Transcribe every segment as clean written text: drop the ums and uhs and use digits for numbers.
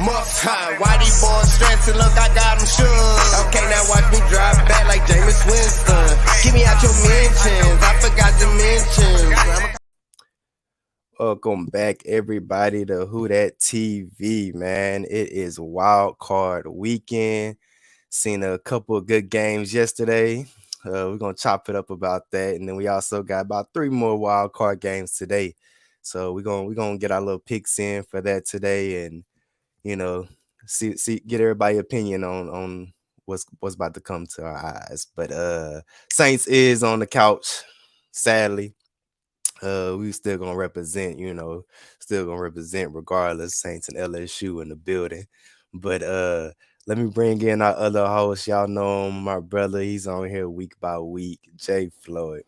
Muff time, why these boys stressing? Look, I got them shook. Okay, now watch me drive back like Jameis Winston. Give me out your mentions, I forgot to mention. Welcome back, everybody, to Who Dat TV, man. It is wild card weekend. Seen a couple of good games yesterday. We're gonna chop it up about that, and then we also got about 3 more wild card games today. So we're gonna get our little picks in for that today, and see get everybody's opinion on what's about to come to our eyes. But Saints is on the couch, sadly. We still gonna represent, still gonna represent regardless. Saints and LSU in the building. But let me bring in our other host. Y'all know him, my brother. He's on here week by week. J.Floyd.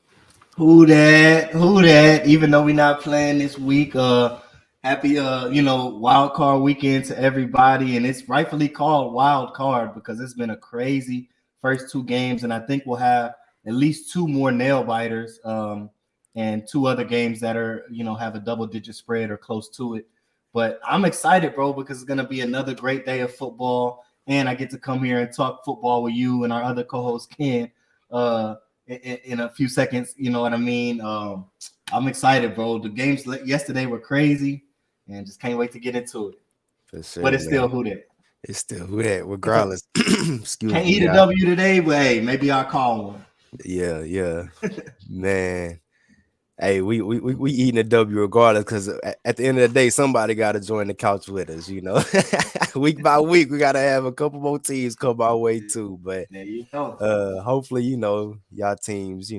Who that? Who that? Even though we're not playing this week, happy wild card weekend to everybody. And it's rightfully called wild card because it's been a crazy first 2 games, and I think we'll have at least 2 more nail biters. And 2 other games that are, have a double-digit spread or close to it. But I'm excited, bro, because it's going to be another great day of football, and I get to come here and talk football with you and our other co-host, Ken, in a few seconds. You know what I mean? I'm excited, bro. The games yesterday were crazy, and just can't wait to get into it. For sure, but it's man. still who that. It's still who that, regardless. Excuse can't me. Can't eat a W today, but hey, maybe I'll call one. Yeah. Man. Hey, we eating a W regardless, because at the end of the day, somebody got to join the couch with us, Week by week, we got to have a couple more teams come our way too. But hopefully, y'all teams,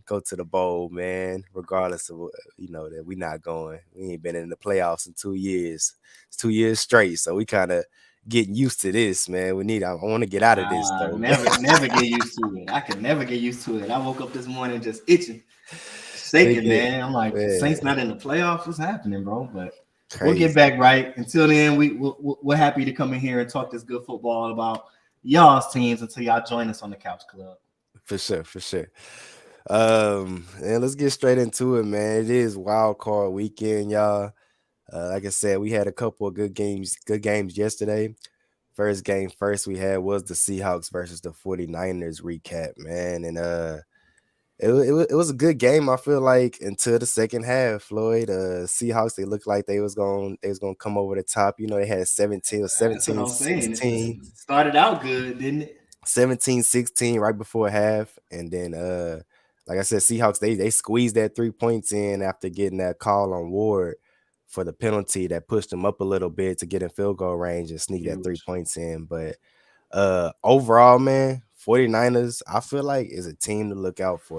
go to the bowl, man, regardless of, that we not going. We ain't been in the playoffs in 2 years. It's 2 years straight, so we kind of getting used to this, man. I want to get out of this, though. Never get used to it. I can never get used to it. I woke up this morning just itching. Shaking, man. I'm like, Saints not in the playoffs. What's happening, bro? But We'll get back right. Until then, we're happy to come in here and talk this good football about y'all's teams until y'all join us on the Couch Club. For sure. And let's get straight into it, man. It is wild card weekend, y'all. Like I said, we had a couple of good games yesterday. First game we had was the Seahawks versus the 49ers recap, man. And it was a good game, I feel like, until the second half. Floyd, Seahawks, they looked like they was gonna come over the top. They had 17 or 17-16. Started out good, didn't it? 17-16 right before half, and then like I said, Seahawks they squeezed that 3 points in after getting that call on Ward for the penalty that pushed them up a little bit to get in field goal range and sneak that 3 points in. But overall, man, 49ers, I feel like, is a team to look out for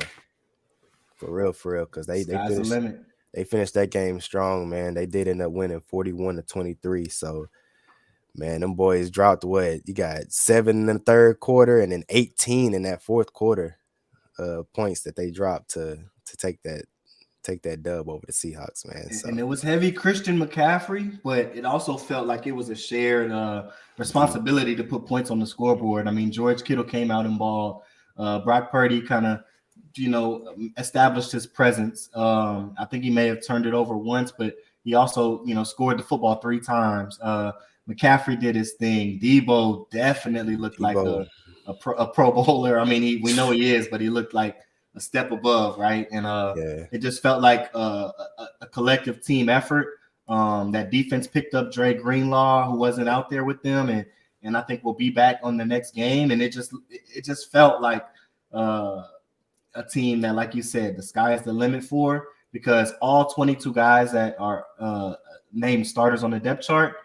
real, because they finished that game strong, man. They did end up winning 41-23. So, man, them boys dropped what? You got 7 in the third quarter and then 18 in that fourth quarter points that they dropped to take that dub over the Seahawks, man. So. And it was heavy Christian McCaffrey, but it also felt like it was a shared responsibility to put points on the scoreboard. I mean, George Kittle came out and balled. Brock Purdy kind of, established his presence. I think he may have turned it over once, but he also, scored the football 3 times. McCaffrey did his thing. Debo definitely looked like a pro bowler. I mean, we know he is, but he looked like a step above, right? And it just felt like a collective team effort. That defense picked up Dre Greenlaw, who wasn't out there with them, and I think we'll be back on the next game. And it just felt like a team that, like you said, the sky is the limit for, because all 22 guys that are named starters on the depth chart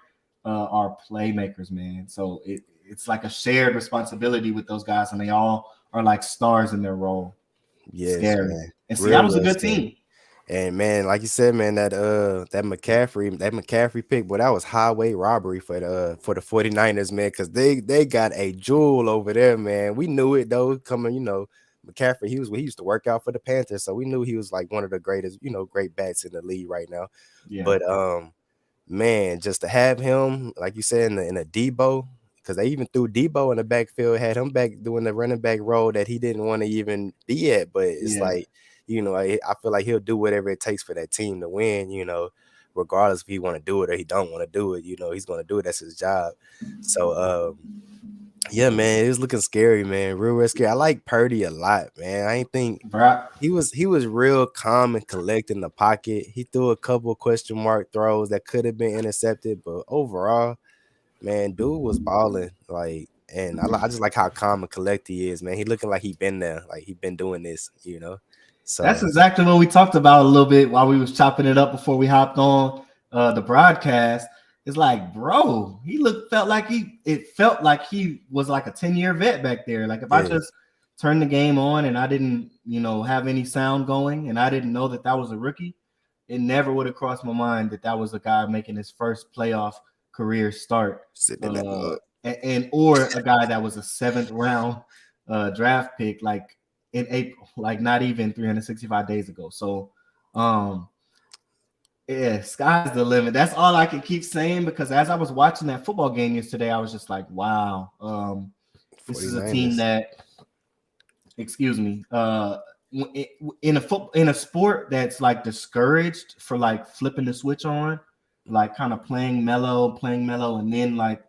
are playmakers, man. So it's like a shared responsibility with those guys, and they all are like stars in their role. Yes, man. And Seattle's a good team. And man, like you said, man, that McCaffrey pick, but that was highway robbery for the 49ers, man, because they got a jewel over there, man. We knew it though, coming, McCaffrey, he used to work out for the Panthers, so we knew he was like one of the greatest, great bats in the league right now. Yeah. But man, just to have him, like you said, in a Debo, because they even threw Debo in the backfield, had him back doing the running back role that he didn't want to even be at. But it's like, I feel like he'll do whatever it takes for that team to win, regardless if he want to do it or he don't want to do it. He's going to do it. That's his job. So yeah, man, it was looking scary, man. Real scary. I like Purdy a lot, man. I ain't think Right. he was real calm and collected in the pocket. He threw a couple question mark throws that could have been intercepted, but overall, man, dude was balling. Like, and I just like how calm and collected he is, man. He looking like he been there, like he been doing this. That's So exactly what we talked about a little bit while we was chopping it up before we hopped on the broadcast. It's like, bro, felt like he was like a 10-year vet back there. Like if I just turned the game on and I didn't, have any sound going and I didn't know that was a rookie, it never would have crossed my mind that was a guy making his first playoff career start. sitting in that mud. Or a guy that was a 7th round draft pick, like in April, like not even 365 days ago. So, yeah, sky's the limit. That's all I can keep saying, because as I was watching that football game yesterday, I was just like, wow, this is a team that, excuse me, in a sport that's like discouraged for like flipping the switch on, like kind of playing mellow, and then like,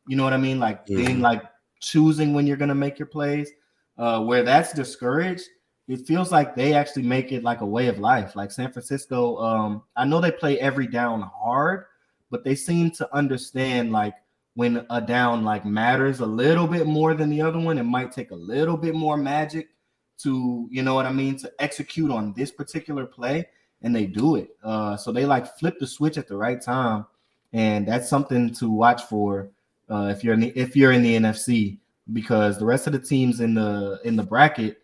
you know what I mean? Like then like choosing when you're gonna make your plays, where that's discouraged. It feels like they actually make it like a way of life. Like San Francisco, I know they play every down hard, but they seem to understand like when a down like matters a little bit more than the other one. It might take a little bit more magic to, you know what I mean, to execute on this particular play, and they do it. So they like flip the switch at the right time, and that's something to watch for if you're in the NFC, because the rest of the teams in the bracket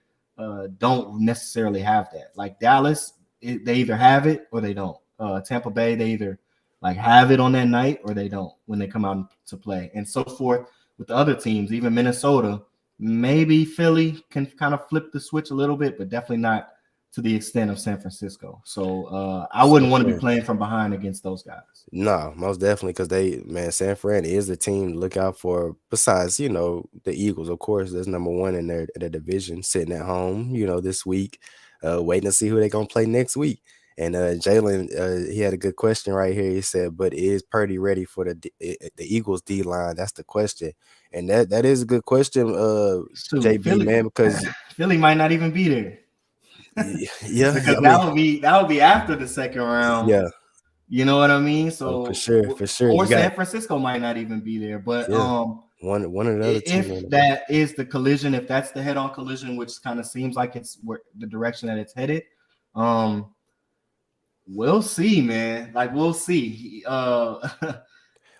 don't necessarily have that. Like Dallas, they either have it or they don't. Tampa Bay, they either like have it on that night or they don't when they come out to play, and so forth with the other teams. Even Minnesota, maybe Philly can kind of flip the switch a little bit, but definitely not to the extent of San Francisco. So I wouldn't want to be playing from behind against those guys. No, most definitely, because San Fran is the team to look out for. Besides, the Eagles, of course, that's number one in their division, sitting at home, this week, waiting to see who they're gonna play next week. And Jalen, he had a good question right here. He said, "But is Purdy ready for the Eagles D line?" That's the question, and that is a good question, JB, Philly, man, because Philly might not even be there. Yeah, because that would be after the second round. Yeah. You know what I mean? So for sure. Or San Francisco might not even be there. But one of the other two. If that is the collision, if that's the head-on collision, which kind of seems like it's the direction that it's headed, we'll see, man. Like we'll see.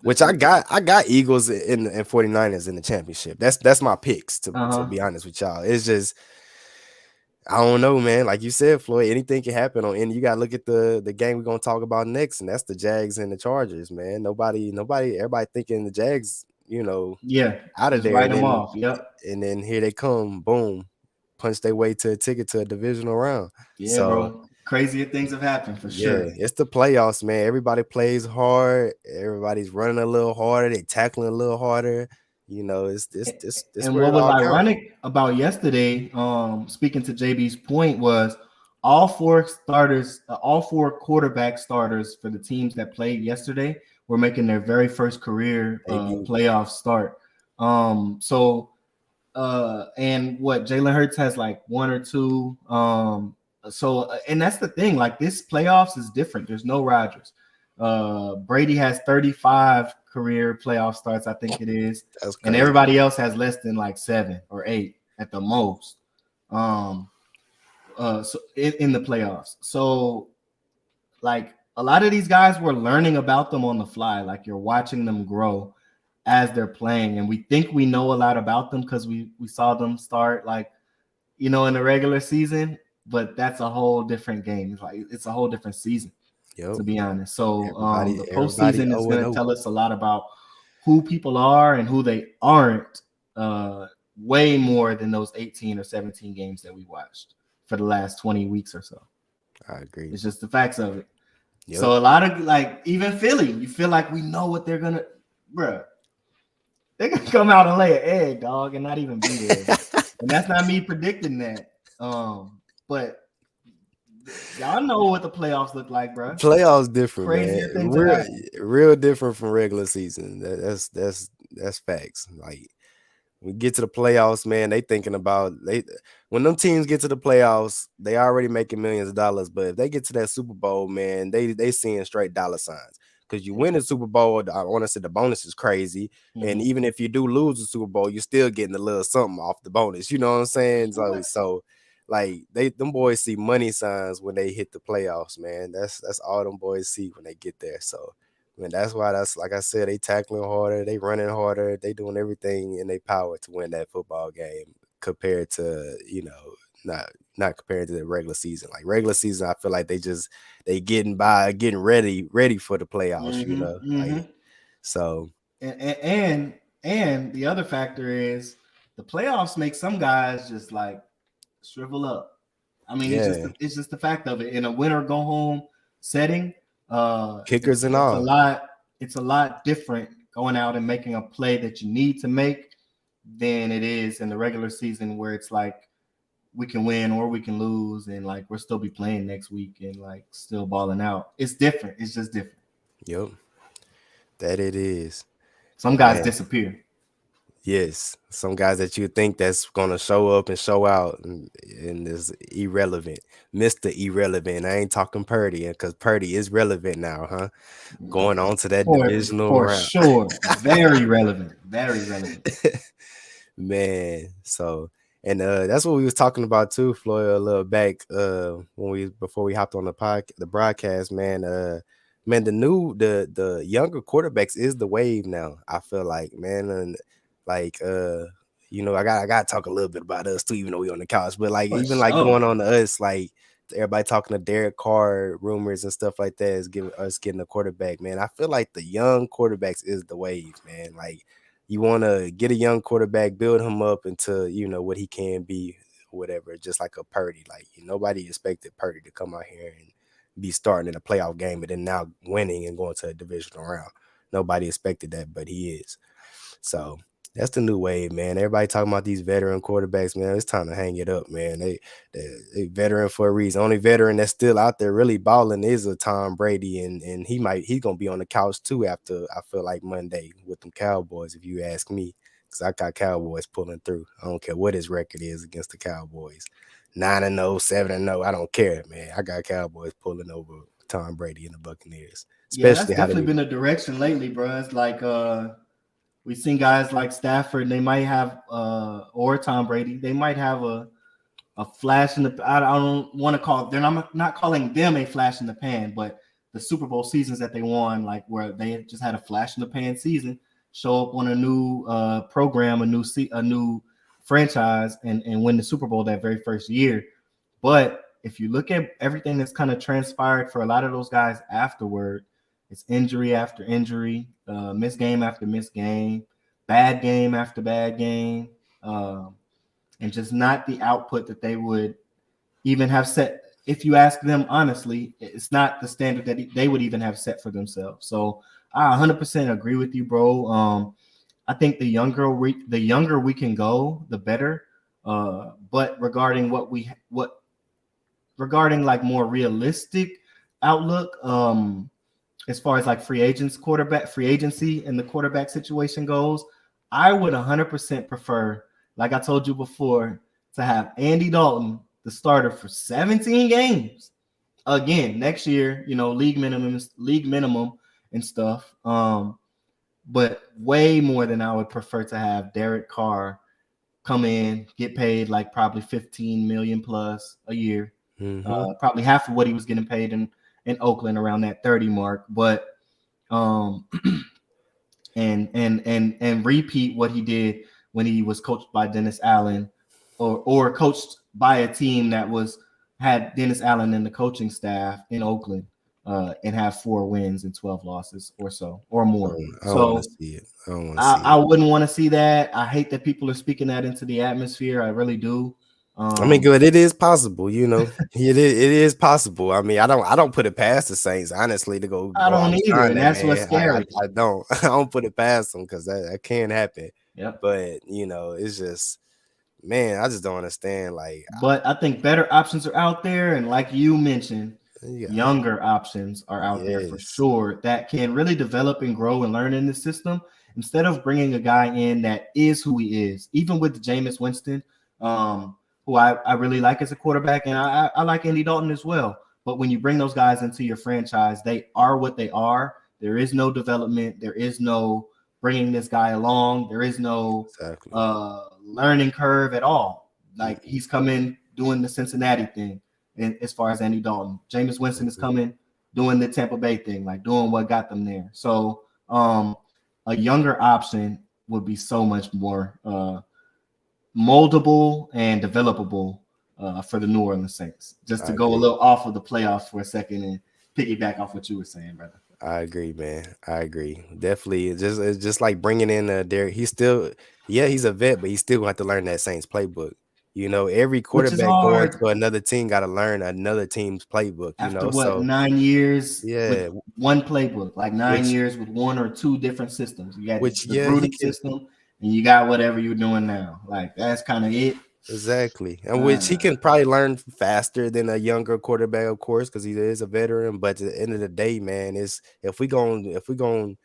Which I got Eagles and 49ers in the championship. That's my picks to be honest with y'all. It's just I don't know, man. Like you said, Floyd, anything can happen and you gotta look at the game we're gonna talk about next, and that's the Jags and the Chargers, man. Everybody thinking the Jags, out of there. Write them off. Yep. And then here they come, boom, punch their way to a ticket to a divisional round. Yeah, so, bro. Crazier things have happened for sure. Yeah, it's the playoffs, man. Everybody plays hard. Everybody's running a little harder. They tackling a little harder. It's this. And what was ironic about yesterday, speaking to JB's point, was all four quarterback starters for the teams that played yesterday were making their very first career playoff start. And what Jalen Hurts has like one or two. And that's the thing. Like this playoffs is different. There's no Rodgers. Brady has 35 career playoff starts, I think it is, and everybody else has less than like 7 or 8 at the most. So in the playoffs, so like a lot of these guys, we're learning about them on the fly. Like you're watching them grow as they're playing, and we think we know a lot about them because we saw them start like in the regular season, but that's a whole different game. It's a whole different season. Yep. To be honest. So the postseason is going to tell us a lot about who people are and who they aren't, way more than those 18 or 17 games that we watched for the last 20 weeks or so. I agree. It's just the facts of it. Yep. So a lot of like even Philly, you feel like we know what they're going to, bruh. They're going to come out and lay an egg, dog, and not even be there. And that's not me predicting that. But Y'all know what the playoffs look like, bro. Playoffs different, man. Crazier things have happened. Real different from regular season. That's facts. Like we get to the playoffs, man. They thinking about when them teams get to the playoffs, they already making millions of dollars. But if they get to that Super Bowl, man, they seeing straight dollar signs. Because you win the Super Bowl, I want to say the bonus is crazy. And even if you do lose the Super Bowl, you're still getting a little something off the bonus. You know what I'm saying? So like them boys see money signs when they hit the playoffs, man. That's all them boys see when they get there. So man, that's why that's like I said, they tackling harder, they running harder, they doing everything in their power to win that football game compared to, not compared to the regular season. Like regular season, I feel like they getting ready for the playoffs, Like so and the other factor is the playoffs make some guys just like shrivel up. I mean, it's just the fact of it in a win or go home setting. Kickers and it's all. It's a lot different going out and making a play that you need to make than it is in the regular season where it's like we can win or we can lose and like we'll still be playing next week and like still balling out. It's different. It's just different. Yep, that it is. Some guys disappear. Yes, some guys that you think that's gonna show up and show out and is irrelevant, Mr. Irrelevant. I ain't talking Purdy because Purdy is relevant now, huh? Going on to that divisional for round. sure. Very relevant. Very relevant. Man, so and that's what we was talking about too, Floyd, a little back before we hopped on the broadcast, man. Man, the younger quarterbacks is the wave now. I feel like, man, and like I gotta talk a little bit about us too, even though we on the couch. But like even like going on to us, like everybody talking to Derek Carr rumors and stuff like that is getting a quarterback, man. I feel like the young quarterbacks is the wave, man. Like you want to get a young quarterback, build him up into what he can be, whatever. Just like a Purdy, like nobody expected Purdy to come out here and be starting in a playoff game and then now winning and going to a divisional round. Nobody expected that, but he is. So that's the new wave, man. Everybody talking about these veteran quarterbacks, man. It's time to hang it up, man. They veteran for a reason. Only veteran that's still out there really balling is a Tom Brady, and he's gonna be on the couch too after I feel like Monday with them Cowboys, if you ask me, because I got Cowboys pulling through. I don't care what his record is against the Cowboys, 9-0, 7-0. I don't care, man. I got Cowboys pulling over Tom Brady and the Buccaneers. Yeah, that's definitely been a direction lately, bro. It's like we've seen guys like Stafford, and they might have or Tom Brady, they might have a flash in the. I don't want to call it. I'm not calling them a flash in the pan, but the Super Bowl seasons that they won, like where they just had a flash in the pan season, show up on a new program, a new franchise, and win the Super Bowl that very first year. But if you look at everything that's kind of transpired for a lot of those guys afterward, it's injury after injury, missed game after missed game, bad game after bad game, and just not the output that they would even have set. If you ask them honestly, it's not the standard that they would even have set for themselves. So I 100% agree with you, bro. I think the younger we can go, the better. But regarding regarding like more realistic outlook, as far as like free agency and the quarterback situation goes, I would 100% prefer, like I told you before, to have Andy Dalton, the starter, for 17 games again next year. League minimum and stuff. But way more than I would prefer to have Derek Carr come in, get paid like probably 15 million plus a year, probably half of what he was getting paid in Oakland, around that 30 mark, but and repeat what he did when he was coached by Dennis Allen, or coached by a team that had Dennis Allen in the coaching staff in Oakland, and have 4 wins and 12 losses or so or more. I don't want to see it. I wouldn't want to see that. I hate that people are speaking that into the atmosphere. I really do. I mean, good. It is possible, It is possible. I mean, I don't put it past the Saints, honestly, to go. I don't either, and that's what's scary. I don't put it past them because that can happen. Yeah. But it's just, man, I just don't understand. Like, But I think better options are out there, and like you mentioned, yeah, younger options are out there for yes, sure that can really develop and grow and learn in the system instead of bringing a guy in that is who he is. Even with Jameis Winston, who I really like as a quarterback, and I like Andy Dalton as well. But when you bring those guys into your franchise, they are what they are. There is no development. There is no bringing this guy along. There is no exactly. learning curve at all. Like Mm-mm, he's coming doing the Cincinnati thing, and as far as Andy Dalton, Jameis Winston is mm-mm. coming doing the Tampa Bay thing, like doing what got them there. So a younger option would be so much more moldable and developable for the New Orleans Saints. Just to I go a agree. little off of the playoffs for a second and piggyback off what you were saying, brother. I agree, man. I agree. Definitely. It's just like bringing in Derek. He's still, yeah, he's a vet, but he still gonna have to learn that Saints playbook. Every Which is quarterback going hard to another team got to learn another team's playbook. after what So 9 years yeah, with one playbook, like nine which years with one or two different systems. You got which the yeah, he Gruden can. system, and you got whatever you're doing now. Like that's kind of it. Exactly, and which he Uh, can probably learn faster than a younger quarterback, of course, because he is a veteran. But at the end of the day, man, is if we going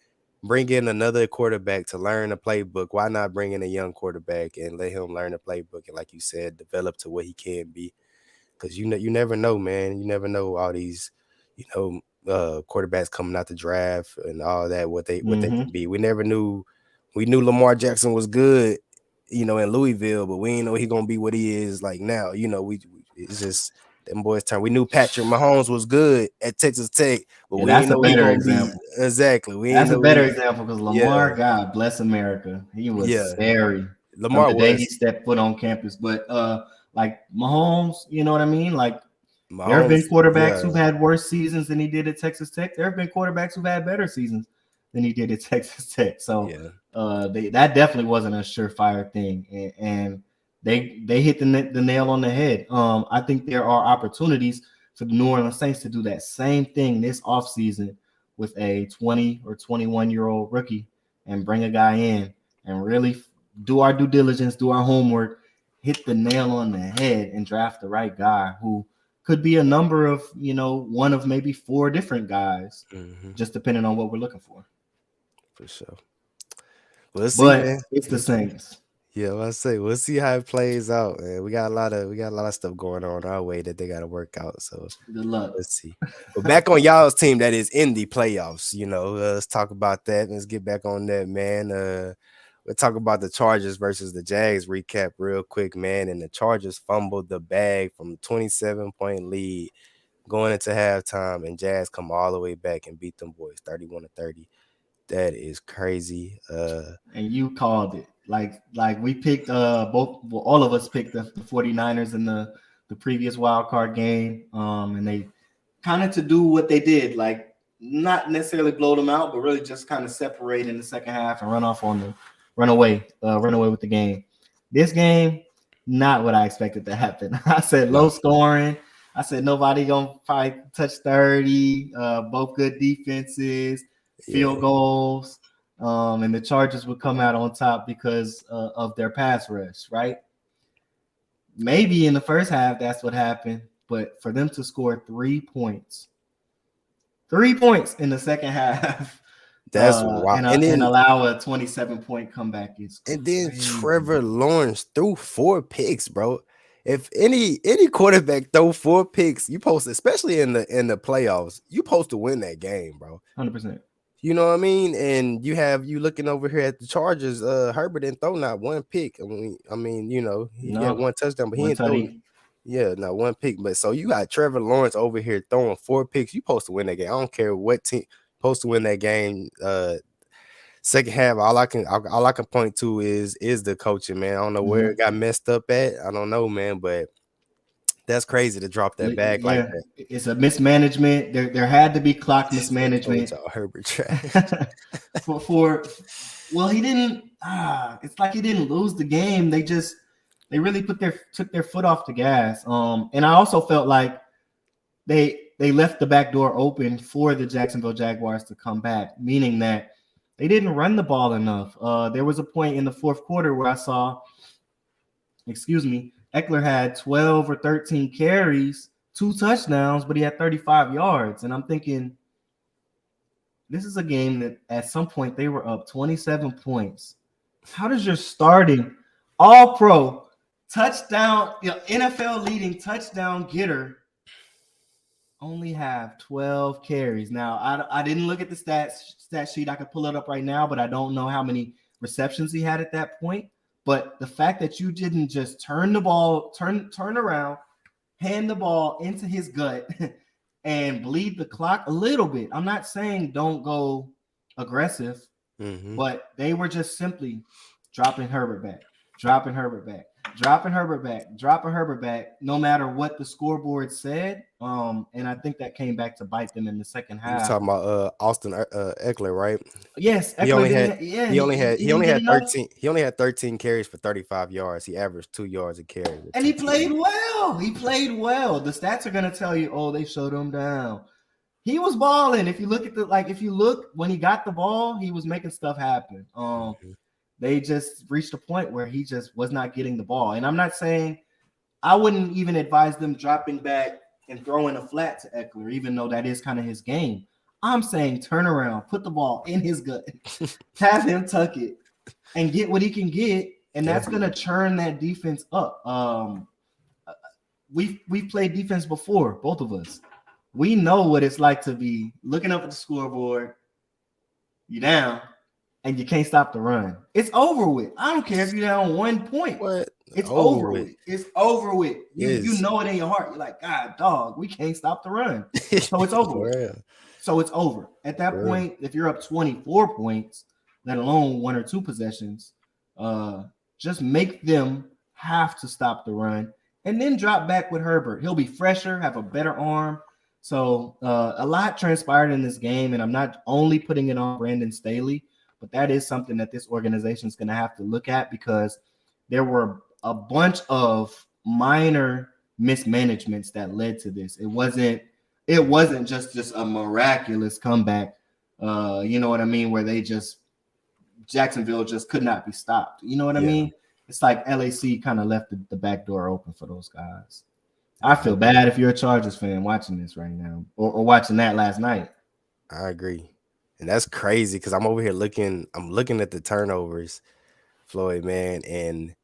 bring in another quarterback to learn a playbook, why not bring in a young quarterback and let him learn the playbook and, like you said, develop to what he can be? Because you never know, man. You never know all these, you know, quarterbacks coming out the draft and all that what they mm-hmm. can be. We never knew. We knew Lamar Jackson was good, in Louisville, but we ain't know he gonna be what he is like now. It's just them boys turn. We knew Patrick Mahomes was good at Texas Tech, but Yeah, we ain't that's a know he better gonna be example. exactly. We ain't That's a know better he. example because Yeah, Lamar, God bless America, he was yeah. scary from Lamar the day he was stepped foot on campus. But like Mahomes, you know what I mean? Like there have been Mahomes. quarterbacks Yeah, who've had worse seasons than he did at Texas Tech. There have been quarterbacks who've had better seasons than he did at Texas Tech. So yeah. that definitely wasn't a surefire thing, and they hit the nail on the head. I think there are opportunities for the New Orleans Saints to do that same thing this offseason with a 20 or 21-year-old rookie and bring a guy in and really do our due diligence, do our homework, hit the nail on the head, and draft the right guy who could be a number of, one of maybe four different guys, Hmm. just depending on what we're looking for. For sure. We'll see, man. But it's the We'll see. Saints. Yeah, I say we'll see how it plays out, man. We got a lot of stuff going on our way that they got to work out. So Good luck. let's see. But back on y'all's team that is in the playoffs. Let's talk about that. Let's get back on that, man. We'll talk about the Chargers versus the Jags recap real quick, man. And the Chargers fumbled the bag from 27-point lead going into halftime, and Jags come all the way back and beat them boys 31-30. That is crazy. And you called it. Like we picked all of us picked the 49ers in the previous wild card game. And they kind of to do what they did, like not necessarily blow them out, but really just kind of separate in the second half and run away with the game. This game, not what I expected to happen. I said low No. scoring. I said nobody gonna probably touch 30. Both good defenses, Yeah. field goals, and the Chargers would come out on top because of their pass rush, right? Maybe in the first half that's what happened, but for them to score 3 points in the second half, That's wild. and allow a 27-point comeback is And then crazy. Trevor Lawrence threw 4 picks, bro. If any quarterback throw 4 picks, you post, especially in the playoffs, you supposed to win that game, bro. 100%. You know what I mean? And you looking over here at the Chargers. Herbert didn't throw not one pick. He had No, one touchdown, but he one didn't throw. tutty. Yeah, not one pick. But so you got Trevor Lawrence over here throwing 4 picks. You supposed to win that game. I don't care what team supposed to win that game. Second half, all I can point to is the coaching, man. I don't know where it got messed up at. I don't know, man, but that's crazy to drop that bag like Yeah, that. it's a mismanagement. There had to be clock I told mismanagement y'all Herbert trash. for well, he didn't. It's like he didn't lose the game. They really took their foot off the gas. And I also felt like they left the back door open for the Jacksonville Jaguars to come back, meaning that they didn't run the ball enough. There was a point in the fourth quarter where I saw Eckler had 12 or 13 carries, 2 touchdowns, but he had 35 yards. And I'm thinking, this is a game that at some point they were up 27 points. How does your starting all-pro touchdown, NFL leading touchdown getter only have 12 carries? Now, I didn't look at the stat sheet. I could pull it up right now, but I don't know how many receptions he had at that point. But the fact that you didn't just turn around, hand the ball into his gut and bleed the clock a little bit. I'm not saying don't go aggressive, but they were just simply dropping Herbert back, no matter what the scoreboard said. And I think that came back to bite them in the second half. You talking about Austin Eckler, right? Yes, he only had 13. He only had 13 carries for 35 yards. He averaged 2 yards a carry. And he played well. The stats are gonna tell you, oh, they shut him down. He was balling. If you look when he got the ball, he was making stuff happen. They just reached a point where he just was not getting the ball. And I'm not saying, I wouldn't even advise them dropping back and throwing a flat to Eckler, even though that is kind of his game. I'm saying turn around, put the ball in his gut, have him tuck it, and get what he can get, and that's going to churn that defense up. We've played defense before, both of us. We know what it's like to be looking up at the scoreboard, you down, and you can't stop the run. It's over with. I don't care if you're down 1 point. What? It's over with. It's over with. You know it in your heart. You're like, God, dog, we can't stop the run. So it's over with. So it's over. At that point, if you're up 24 points, let alone 1 or 2 possessions, just make them have to stop the run and then drop back with Herbert. He'll be fresher, have a better arm. So a lot transpired in this game, and I'm not only putting it on Brandon Staley, but that is something that this organization is going to have to look at, because there were a bunch of minor mismanagements that led to this. It wasn't just a miraculous comeback. You know what I mean? Where Jacksonville just could not be stopped. You know what I mean? It's like LAC kind of left the back door open for those guys. I feel bad if you're a Chargers fan watching this right now or watching that last night. I agree. And that's crazy, because I'm over here looking at the turnovers, Floyd, man, and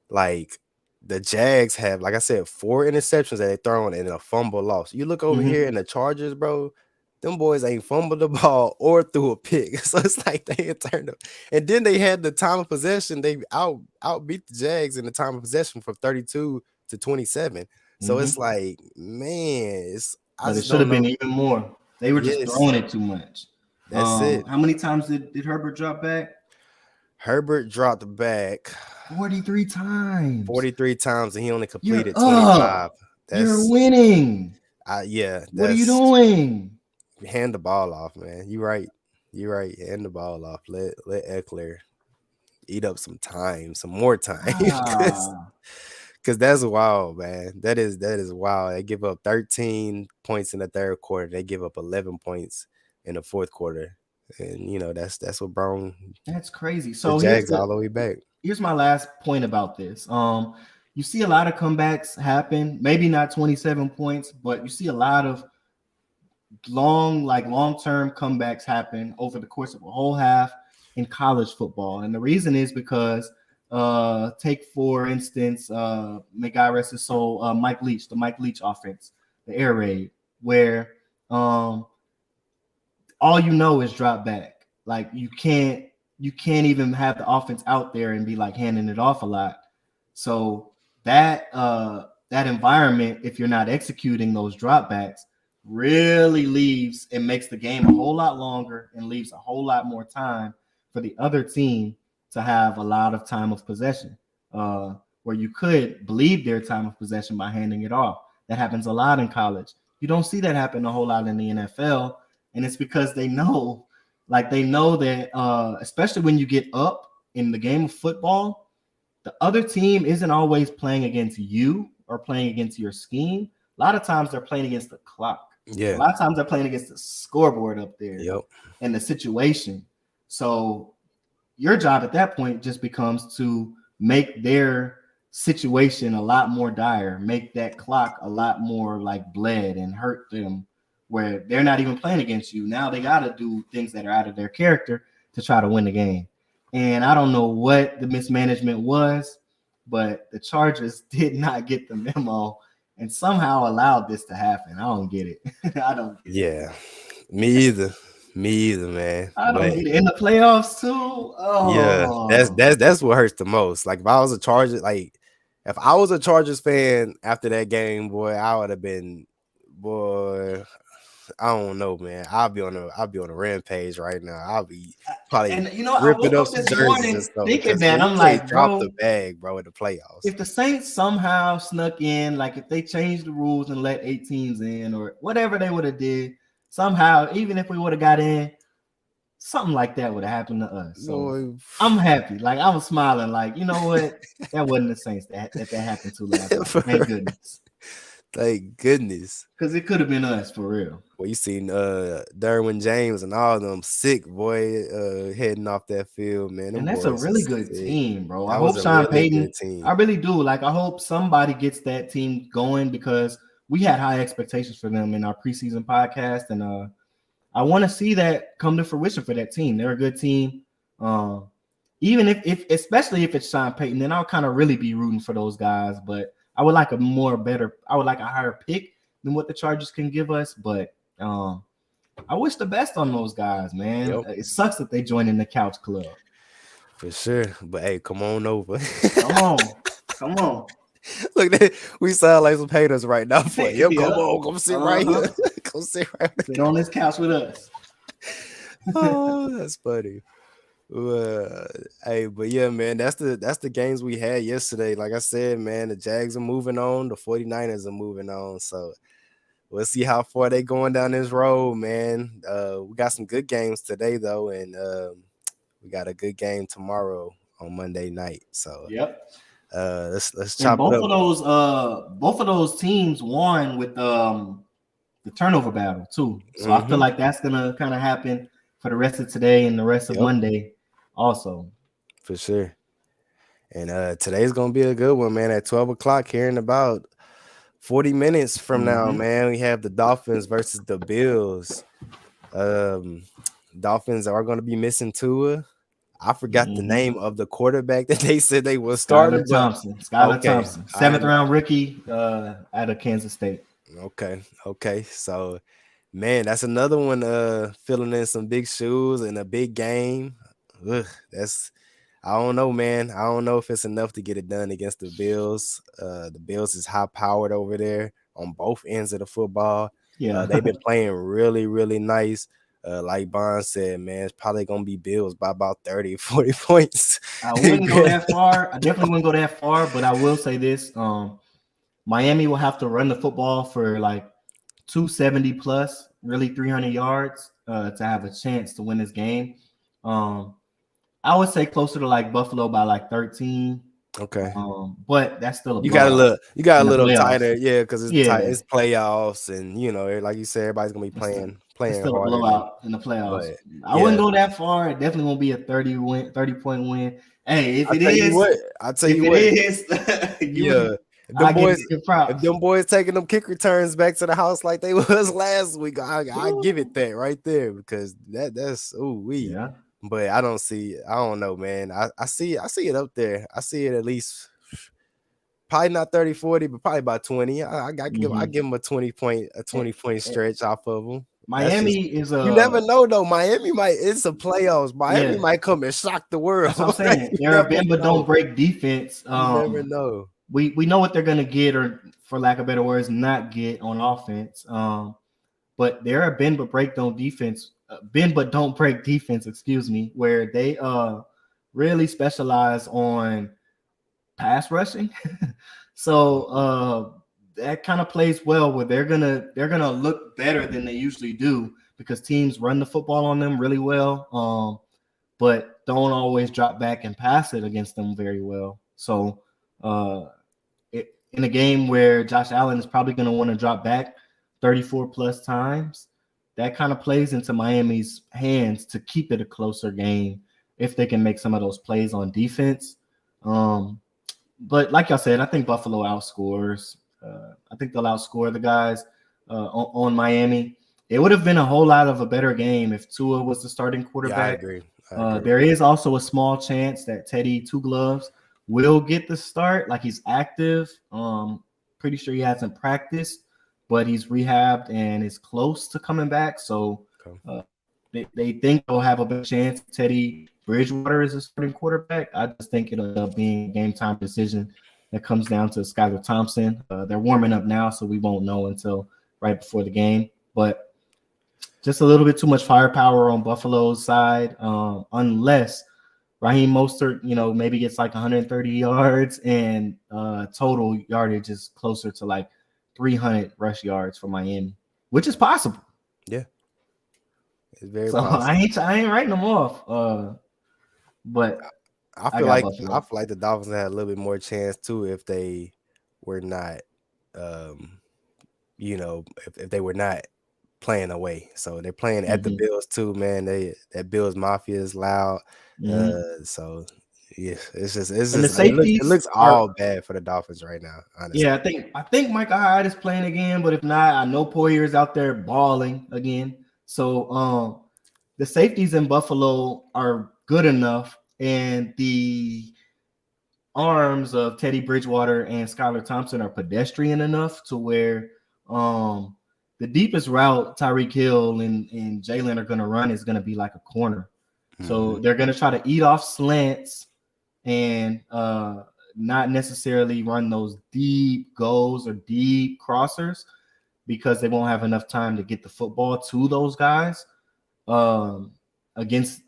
like the Jags have, like I said, 4 interceptions that they thrown and a fumble loss. You look over here in the Chargers, bro, them boys ain't fumbled the ball or threw a pick. So it's like they had turned up. And then they had the time of possession. They outbeat the Jags in the time of possession from 32 to 27. So it's like, man, it should have been even more. They were just throwing it too much. That's it. How many times did Herbert drop back? Herbert dropped back 43 times. 43 times, and he only completed 25. You're winning. Yeah. What are you doing? Hand the ball off, man. You're right. Hand the ball off. Let Eckler eat up some more time. Because that's wild, man. That is wild. They give up 13 points in the third quarter. They give up 11 points in the fourth quarter. And, that's what brought That's crazy. So the Jags all the way back. Here's my last point about this. You see a lot of comebacks happen. Maybe not 27 points, but you see a lot of long-term comebacks happen over the course of a whole half in college football. And the reason is because take, for instance, may God rest his soul, Mike Leach, the Mike Leach offense, the air raid, where all you know is drop back. Like you can't even have the offense out there and be like handing it off a lot. So that environment, if you're not executing those dropbacks, really leaves and makes the game a whole lot longer and leaves a whole lot more time for the other team to have a lot of time of possession, where you could bleed their time of possession by handing it off. That happens a lot in college. You don't see that happen a whole lot in the NFL, and it's because they know that, especially when you get up in the game of football, the other team isn't always playing against you or playing against your scheme. A lot of times they're playing against the clock. Yeah. A lot of times they're playing against the scoreboard up there. Yep. And the situation. So your job at that point just becomes to make their situation a lot more dire, make that clock a lot more like bled and hurt them, where they're not even playing against you. Now they got to do things that are out of their character to try to win the game. And I don't know what the mismanagement was, but the Chargers did not get the memo and somehow allowed this to happen. I don't get it. I don't get it. Yeah, me either. Me either, man. I don't But get it. In the playoffs too. yeah, Oh, that's what hurts the most. Like if I was a Chargers fan after that game, boy, I would have been, boy. I don't know, man. I'll be on a rampage right now. I'll be probably and you know, I ripping woke up up some this jerseys and morning stuff thinking because that we I'm can't like, drop bro, the bag, bro, in the playoffs. if the Saints somehow snuck in, like if they changed the rules and let 8 teams in or whatever they would have did, somehow, even if we would have got in, something like that would have happened to us. So Boy, I'm happy. Like I was smiling, like, you know what? That wasn't the Saints that happened to last night. Thank goodness. thank goodness. Because it could have been us for real. Well, you seen Derwin James and all of them sick, boy, heading off that field, man. Them And that's a boys really is good sick. team, bro. I That hope was a Sean really Payton, good team. I really do. Like, I hope somebody gets that team going because we had high expectations for them in our preseason podcast. And I want to see that come to fruition for that team. They're a good team. Even if especially if it's Sean Payton, then I'll kind of really be rooting for those guys. But I would like I would like a higher pick than what the Chargers can give us. But I wish the best on those guys, man. Yep. It sucks that they joined in the couch club. For sure. But hey, come on over. Come on. Look, we sound like some haters right now. For yo, Yeah. come on, come sit right here. Come sit right here. Sit on this couch with us. Oh, that's funny. Hey, but yeah, man, that's the games we had yesterday. Like I said, man, the Jags are moving on, the 49ers are moving on. So we'll see how far they going down this road, man. We got some good games today though, and we got a good game tomorrow on Monday night. So Yep. Let's chop it up. Both of those teams won with the turnover battle too. So I feel like that's gonna kind of happen for the rest of today and the rest of Monday also. For sure. And today's gonna be a good one, man. At 12 o'clock here in about 40 minutes from now, man, we have the Dolphins versus the Bills. Dolphins are gonna be missing Tua. I forgot the name of the quarterback that they said they were starting. Skylar Thompson, 7th round rookie out of Kansas State. Okay. So, man, that's another one filling in some big shoes in a big game. I don't know, man. I don't know if it's enough to get it done against the Bills. The Bills is high powered over there on both ends of the football. Yeah, they've been playing really, really nice. Like Bond said, man, it's probably gonna be Bills by about 30, 40 points. I wouldn't go that far. I definitely wouldn't go that far, but I will say this: Miami will have to run the football for like 270 plus, really 300 yards to have a chance to win this game. I would say closer to like Buffalo by like 13. Okay. But that's still you got a little tighter, yeah, because it's tight. It's playoffs, and you know, like you said, everybody's gonna be playing still a blowout in the playoffs. I wouldn't go that far. It definitely won't be a 30-point win. Hey, if it is, I'll tell you what. If them boys taking them kick returns back to the house like they was last week, I give it that right there, because that's yeah. But I don't know, man. I see it up there. I see it at least probably not 30, 40, but probably about 20. I give them a 20-point stretch off of them. Miami is you never know though. It's a playoffs. Miami might come and shock the world. That's what I'm saying. They're a bend but don't break defense. You never know. We know what they're gonna get, or for lack of better words, not get on offense. But they're a bend but don't break defense, excuse me, where they really specialize on pass rushing. So that kind of plays well where they're gonna look better than they usually do because teams run the football on them really well, but don't always drop back and pass it against them very well. So in a game where Josh Allen is probably going to want to drop back 34 plus times, that kind of plays into Miami's hands to keep it a closer game if they can make some of those plays on defense. but like I said, I think Buffalo outscores. I think they'll outscore the guys on Miami. It would have been a whole lot of a better game if Tua was the starting Yeah, I quarterback. agree. I agree. There is also a small chance that Teddy Two Gloves will get the start. Like he's active. Pretty sure he hasn't practiced, but he's rehabbed and is close to coming back. So Okay. they think they'll have a better chance. Teddy Bridgewater is a starting quarterback. I just think it'll end up being a game time decision that comes down to Skylar Thompson. They're warming up now, so we won't know until right before the game. But just a little bit too much firepower on Buffalo's side, unless Raheem Mostert, maybe gets like 130 yards and total yardage is closer to like 300 rush yards for Miami, which is possible. Yeah, it's very So possible. I ain't writing them off. But I feel like the Dolphins had a little bit more chance too if they were not, if they were not playing away. So they're playing at the Bills too, man. That Bills Mafia is loud. So yeah, it looks all bad for the Dolphins right now, honestly. Yeah, I think Micah Hyde is playing again, but if not, I know Poyer's out there balling again. So the safeties in Buffalo are good enough, and the arms of Teddy Bridgewater and Skylar Thompson are pedestrian enough to where the deepest route Tyreek Hill and Jalen are going to run is going to be like a corner. So they're going to try to eat off slants and not necessarily run those deep goals or deep crossers because they won't have enough time to get the football to those guys against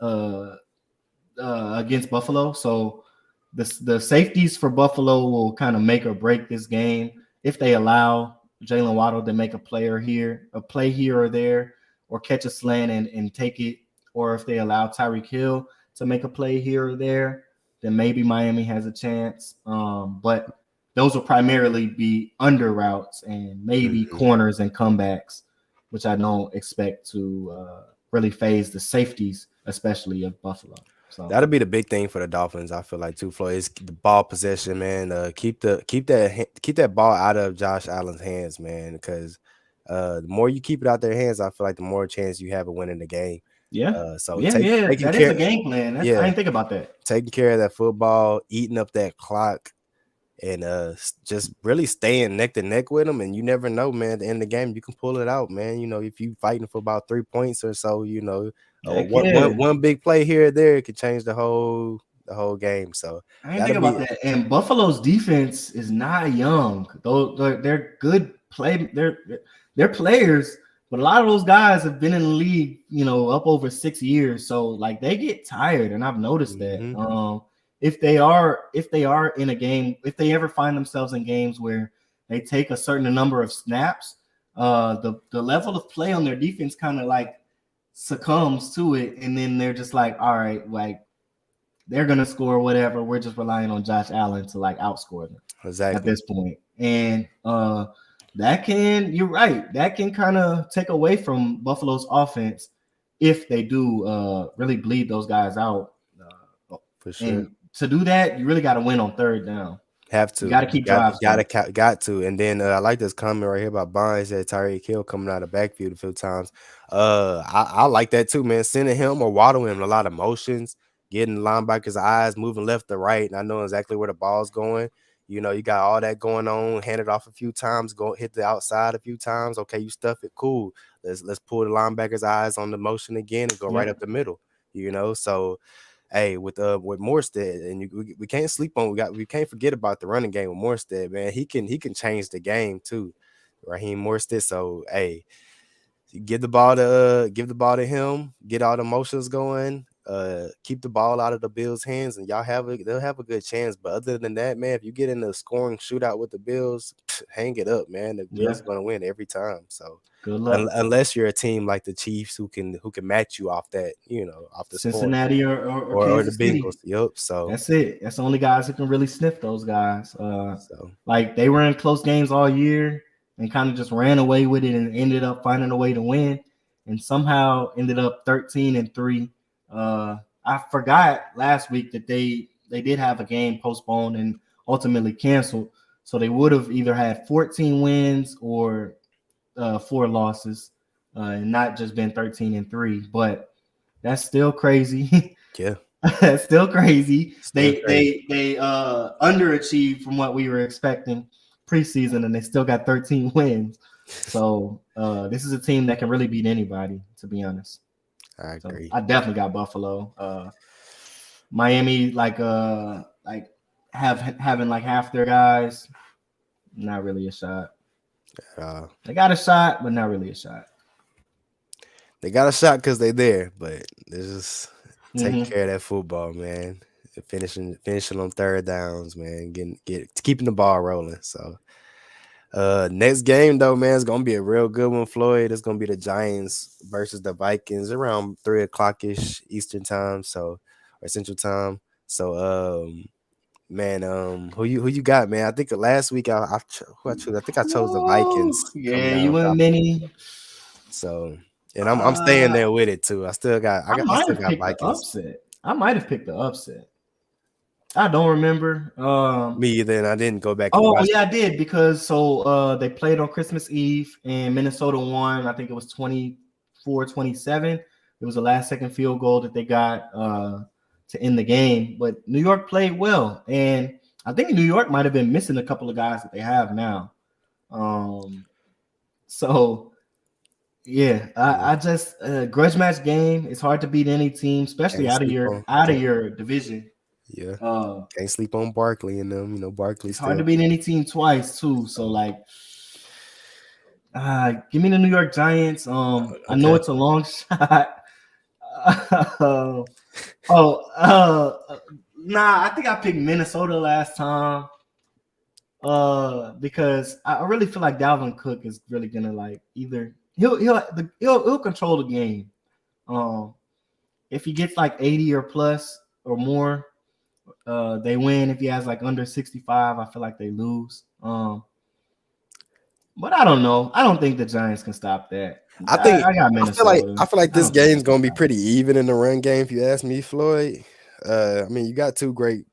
Buffalo. So the safeties for Buffalo will kind of make or break this game if they allow Jalen Waddle to make a play here or there, or catch a slant and take it, or if they allow Tyreek Hill to make a play here or there, then maybe Miami has a chance. But those will primarily be under routes and maybe corners and comebacks, which I don't expect to really phase the safeties, especially of Buffalo. So that'll be the big thing for the Dolphins. I feel like too, Floyd, is the ball possession, man. Keep that ball out of Josh Allen's hands, man. Because the more you keep it out their hands, I feel like the more chance you have of winning the game. Yeah. Taking that care, is a game plan. I didn't think about that. Taking care of that football, eating up that clock, and just really staying neck to neck with them. And you never know, man. At the end of the game, you can pull it out, man. If you fighting for about 3 points or so, one big play here or there, it could change the whole game. So I didn't think about that. And Buffalo's defense is not young. They're good play. They're players, but a lot of those guys have been in the league, up over 6 years. So like they get tired, and I've noticed that. If they are in a game, if they ever find themselves in games where they take a certain number of snaps, the level of play on their defense kind of like succumbs to it, and then they're just like, all right, like they're gonna score whatever. We're just relying on Josh Allen to like outscore them at this point. And you're right, that can kind of take away from Buffalo's offense if they do really bleed those guys out. For sure. And to do that, you really got to win on third down. Have to. You got to keep drives. Got to. And then I like this comment right here about Barnes that Tyreek Hill coming out of the backfield a few times. I like that too, man. Sending him or Waddle him a lot of motions, getting the linebacker's eyes moving left to right, and I know exactly where the ball's going. You got all that going on. Hand it off a few times, go hit the outside a few times. Okay, you stuff it, cool. Let's pull the linebacker's eyes on the motion again and go right up the middle. So. Hey, with Morstead, and we can't sleep on. We can't forget about the running game with Morstead, man. He can change the game too, Raheem Morstead. So hey, give the ball to him. Get all the motions going. Keep the ball out of the Bills' hands, and they'll have a good chance. But other than that, man, if you get in a scoring shootout with the Bills, hang it up, man. The Bills are gonna win every time. So good luck. Unless you're a team like the Chiefs who can match you off that, off the Cincinnati or the Bengals. Yep. So that's it. That's the only guys who can really sniff those guys. Like they were in close games all year and kind of just ran away with it and ended up finding a way to win, and somehow ended up 13-3. I forgot last week that they did have a game postponed and ultimately canceled. So they would have either had 14 wins or 4 losses, and not just been 13-3. But that's still crazy. Yeah. That's still crazy. Still crazy. They underachieved from what we were expecting preseason, and they still got 13 wins. So this is a team that can really beat anybody, to be honest. I So agree. I definitely got Buffalo. Miami, like having like half their guys, not really a shot. They got a shot, but not really a shot. They got a shot because they're there, but they just take care of that football, man. Finishing on third downs, man. Keeping the ball rolling. So next game though, man, it's gonna be a real good one, Floyd. It's gonna be the Giants versus the Vikings around 3:00 ish Eastern time, or Central time. So man, who you got, man? I think last week I chose. I think I chose the Vikings coming Yeah, you out. went many. So, and I'm staying there with it too. I still got The Vikings. upset. I might have picked the upset. I don't remember. Me either, and I didn't go back and watch. Yeah, I did, because they played on Christmas Eve and Minnesota won. I think it was 24-27. It was a last second field goal that they got to end the game. But New York played well, and I think New York might have been missing a couple of guys that they have now. So yeah, I just grudge match game. It's hard to beat any team, especially out of your division. Yeah, can't sleep on Barkley and them. Barkley. It's hard to beat any team twice too. So like, give me the New York Giants. Okay. I know it's a long shot. Nah, I think I picked Minnesota last time. Because I really feel like Dalvin Cook is really gonna like either he'll control the game. If he gets like 80 or plus or more, they win. If he has like under 65, I feel like they lose. But I don't know. I don't think the Giants can stop that. I got Minnesota. I feel like this game's gonna be pretty even in the run game. If you ask me, Floyd. I mean, you got two good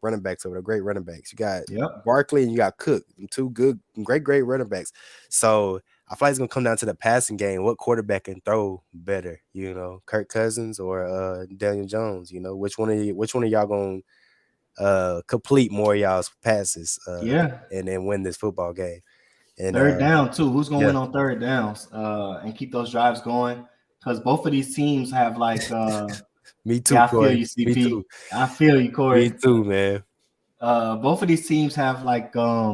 running backs over there, great running backs. You got Barkley and you got Cook, two great running backs. So I feel like it's gonna come down to the passing game. What quarterback can throw better? Kirk Cousins or Daniel Jones? Which one of y'all gonna complete more of y'all's passes? And then win this football game. And third down too. Who's gonna win on third downs? And keep those drives going, because both of these teams have like. Me too, I Corey. feel you, CP. Me too. I feel you, Corey. Me too, man. Both of these teams have like I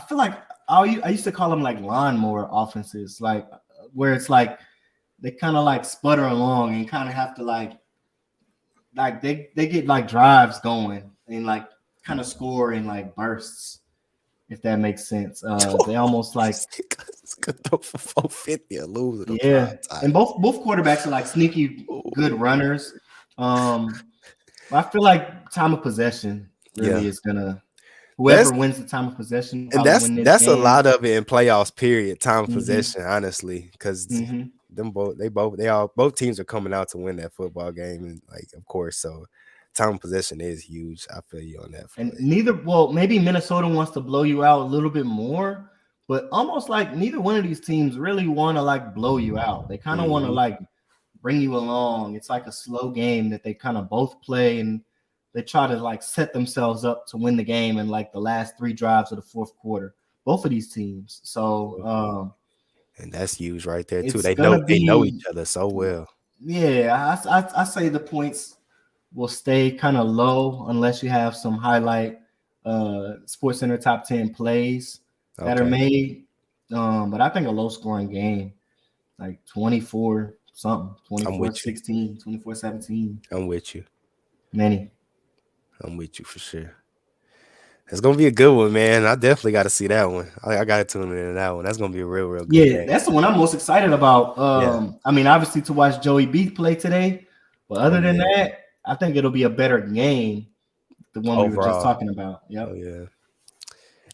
feel like I used to call them like lawnmower offenses, like where it's like they kind of like sputter along and kind of have to like they get like drives going and like kind of score in like bursts, if that makes sense. They almost like could throw for 450 or lose it. Yeah, and both quarterbacks are like sneaky good runners. I feel like time of possession really is gonna whoever wins the time of possession. And that's a lot of it in playoffs. Period. Time of possession, honestly, because both teams are coming out to win that football game, and like of course, so time of possession is huge. I feel you on that. And maybe Minnesota wants to blow you out a little bit more. But almost like neither one of these teams really want to like blow you out. They kind of want to like bring you along. It's like a slow game that they kind of both play, and they try to like set themselves up to win the game in like the last 3 drives of the fourth quarter. Both of these teams. So and that's huge right there too. They know each other so well. Yeah, I say the points will stay kind of low unless you have some highlight SportsCenter top 10 plays that are made, but I think a low scoring game, like 24 something, 24-16, 24-17. I'm with you. Many. I'm with you for sure. It's gonna be a good one, man. I definitely got to see that one. I got to tune in that one. That's gonna be a real good game. That's the one I'm most excited about. I mean, obviously to watch Joey B play today, but other than that, I think it'll be a better game. The one we were just talking about. Yep. Oh yeah.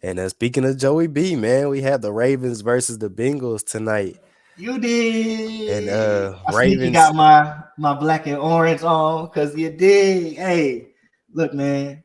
And speaking of Joey B, man, we have the Ravens versus the Bengals tonight. You And did. I sneaky Ravens. got my black and orange on because you did. Hey, look, man.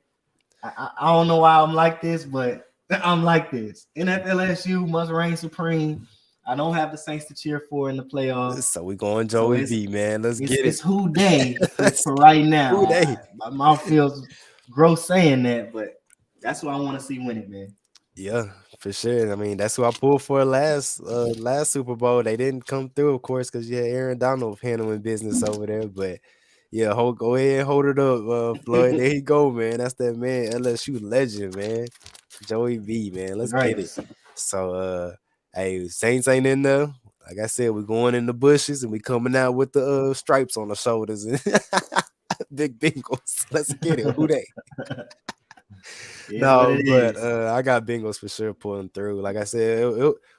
I don't know why I'm like this, but I'm like this. NFLSU must reign supreme. I don't have the Saints to cheer for in the playoffs, So we going so Joey B, man. Let's get it. it's who day Let's for right now. who they? My mouth feels gross saying that, but that's what I want to see win it, man. Yeah, for sure. I mean, that's who I pulled for last Super Bowl. They didn't come through, of course, because you had Aaron Donald handling business over there. But yeah, go ahead and hold it up, Floyd. There you go, man. That's that man, LSU legend, man. Joey B, man. The Let's get it. greats. So hey, Saints ain't in there. Like I said, we're going in the bushes and we coming out with the stripes on the shoulders and big Bengals. Let's get it. Who they? Is what No, it but is. I got Bengals for sure pulling through. Like I said,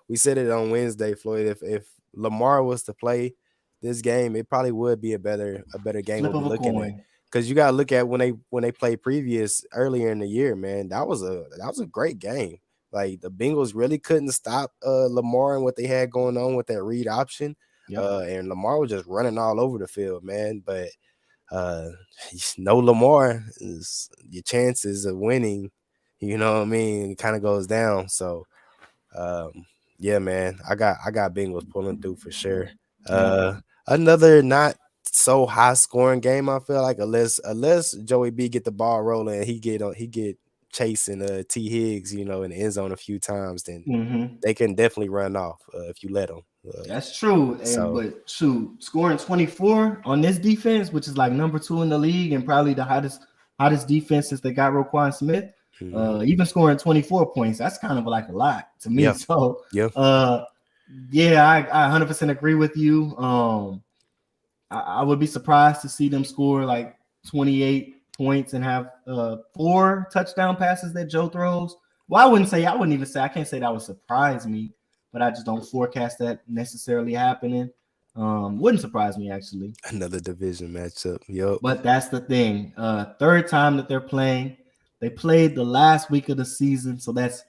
we said it on Wednesday, Floyd. If Lamar was to play this game, it probably would be a better game Flip we'll be of a looking at. coin. Because you gotta look at when they played previous earlier in the year, man. That was a great game. Like the Bengals really couldn't stop Lamar and what they had going on with that read option. Yep. And Lamar was just running all over the field, man. But uh no Lamar is your chances of winning, you know what I mean, it kind of goes down. So um yeah, man, I got Bengals pulling through for sure. Yep. Another not so high scoring game, I feel like, unless Joey B get the ball rolling and he get chasing T Higgs, in the end zone a few times, then Hmm. they can definitely run off if you let them. That's true. And So but shoot, scoring 24 on this defense, which is like number 2 in the league and probably the hottest defense since they got Roquan Smith. mhm. Even scoring 24 points, that's kind of like a lot to me. Yeah, So yeah. yeah, I 100% agree with you. I would be surprised to see them score like 28 points and have 4 touchdown passes that Joe throws. Well, I wouldn't even say, I can't say that would surprise me, but I just don't forecast that necessarily happening. Wouldn't surprise me actually. Another division matchup. Yup. But that's the thing. Third time that they're playing. They played the last week of the season, so that's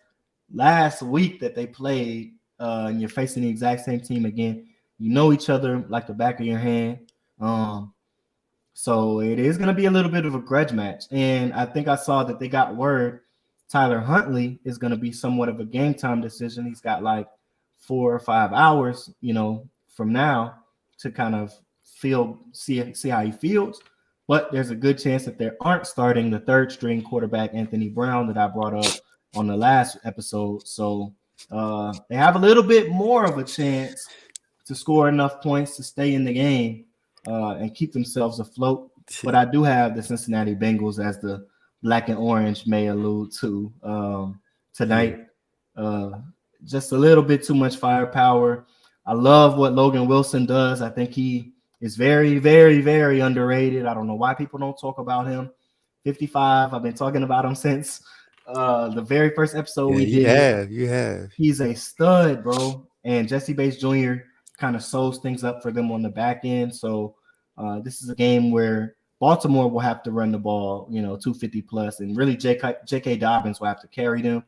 last week that they played. And you're facing the exact same team again. You know each other like the back of your hand. Um, so it is going to be a little bit of a grudge match. And I think I saw that they got word Tyler Huntley is going to be somewhat of a game time decision. He's got like 4 or 5 hours, from now to kind of see how he feels. But there's a good chance that they aren't starting the third string quarterback, Anthony Brown, that I brought up on the last episode. So they have a little bit more of a chance to score enough points to stay in the game and keep themselves afloat. But I do have the Cincinnati Bengals, as the black and orange may allude to Yeah. tonight. Uh, just a little bit too much firepower. I love what Logan Wilson does. I think he is very, very, very underrated. I don't know why people don't talk about him. 55. I've been talking about him since the very first episode Yeah, we you did. have. You have. He's a stud, bro. And Jesse Bates Jr. kind of sews things up for them on the back end. So this is a game where Baltimore will have to run the ball, 250 plus, and really J.K. Dobbins will have to carry them.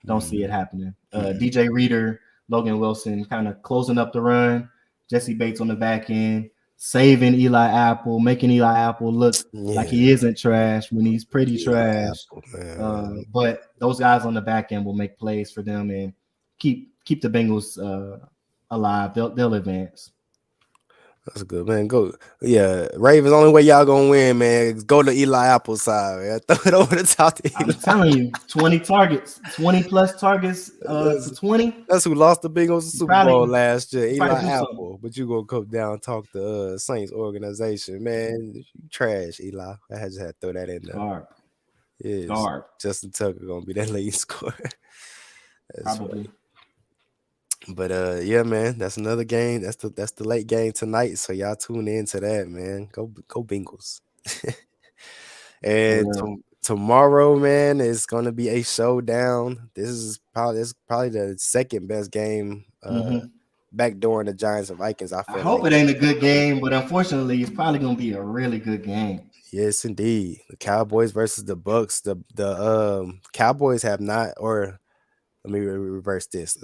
Don't see it happening. DJ Reader, Logan Wilson kind of closing up the run. Jesse Bates on the back end, saving Eli Apple, making Eli Apple look like Yeah. he isn't trash when he's pretty Eli trash. Apple, man. But those guys on the back end will make plays for them and keep the Bengals alive. They'll advance. That's good, man. Go. Yeah. Ravens, only way y'all gonna win, man, is go to Eli Apple side, man. Throw it over the top to I'm Eli. telling you, 20 targets, 20 plus targets That's, to 20. that's who lost the Bengals the You Super Bowl probably last year. you Eli probably do something. Apple. But you gonna come down and talk to Saints organization, man. You trash, Eli. I just had to throw that in there. Garb. Yes. Garb. Justin Tucker gonna be that lead scorer. That's Probably. funny. But yeah, man, that's another game. That's the late game tonight. So y'all tune in to that, man. Go Bengals. For And real. tomorrow, man, is gonna be a showdown. This is probably the second best game Hmm. back during the Giants and Vikings, I I feel hope like. it ain't a good game, but unfortunately, it's probably gonna be a really good game. Yes, indeed. The Cowboys versus the Bucks. The Cowboys have not, or let me reverse this.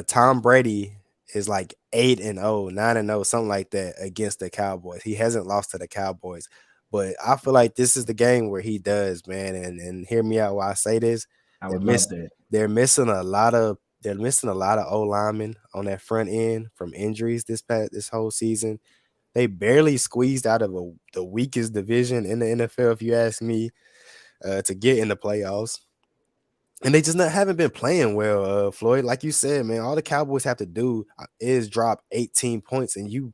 Tom Brady is like 8-0, 9-0, something like that against the Cowboys. He hasn't lost to the Cowboys. But I feel like this is the game where he does, man. And hear me out while I say this. I would love that. They're missing a lot of O linemen on that front end from injuries this whole season. They barely squeezed out of the weakest division in the NFL, if you ask me, to get in the playoffs. And they just haven't been playing well, Floyd. Like you said, man, all the Cowboys have to do is drop 18 points, and you're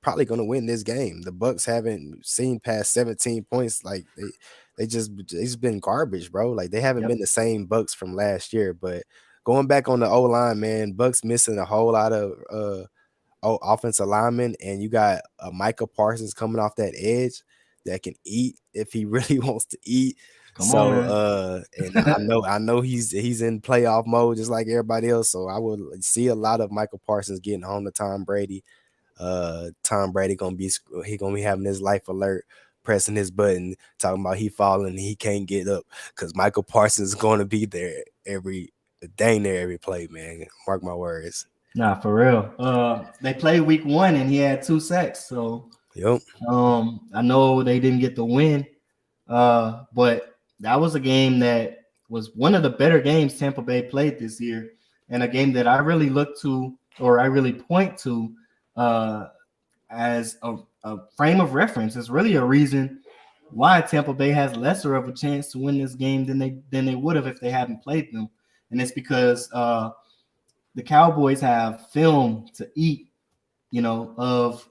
probably gonna win this game. The Bucks haven't seen past 17 points. Like they just been garbage, bro. Like they haven't been the same Bucks from last year. But going back on the O line, man, Bucks missing a whole lot of offensive linemen, and you got Micah Parsons coming off that edge that can eat if he really wants to eat. Come on, man. And I know he's in playoff mode just like everybody else. So I will see a lot of Michael Parsons getting home to Tom Brady. Tom Brady gonna be having his life alert, pressing his button, talking about he falling and he can't get up because Michael Parsons is going to be there every play, man. Mark my words. Nah, for real. They played week 1 and he had 2 sacks. So I know they didn't get the win. But that was a game that was one of the better games Tampa Bay played this year, and a game that I really look to, or I really point to, as a frame of reference. It's really a reason why Tampa Bay has lesser of a chance to win this game than they would have if they hadn't played them, and it's because the Cowboys have film to eat, of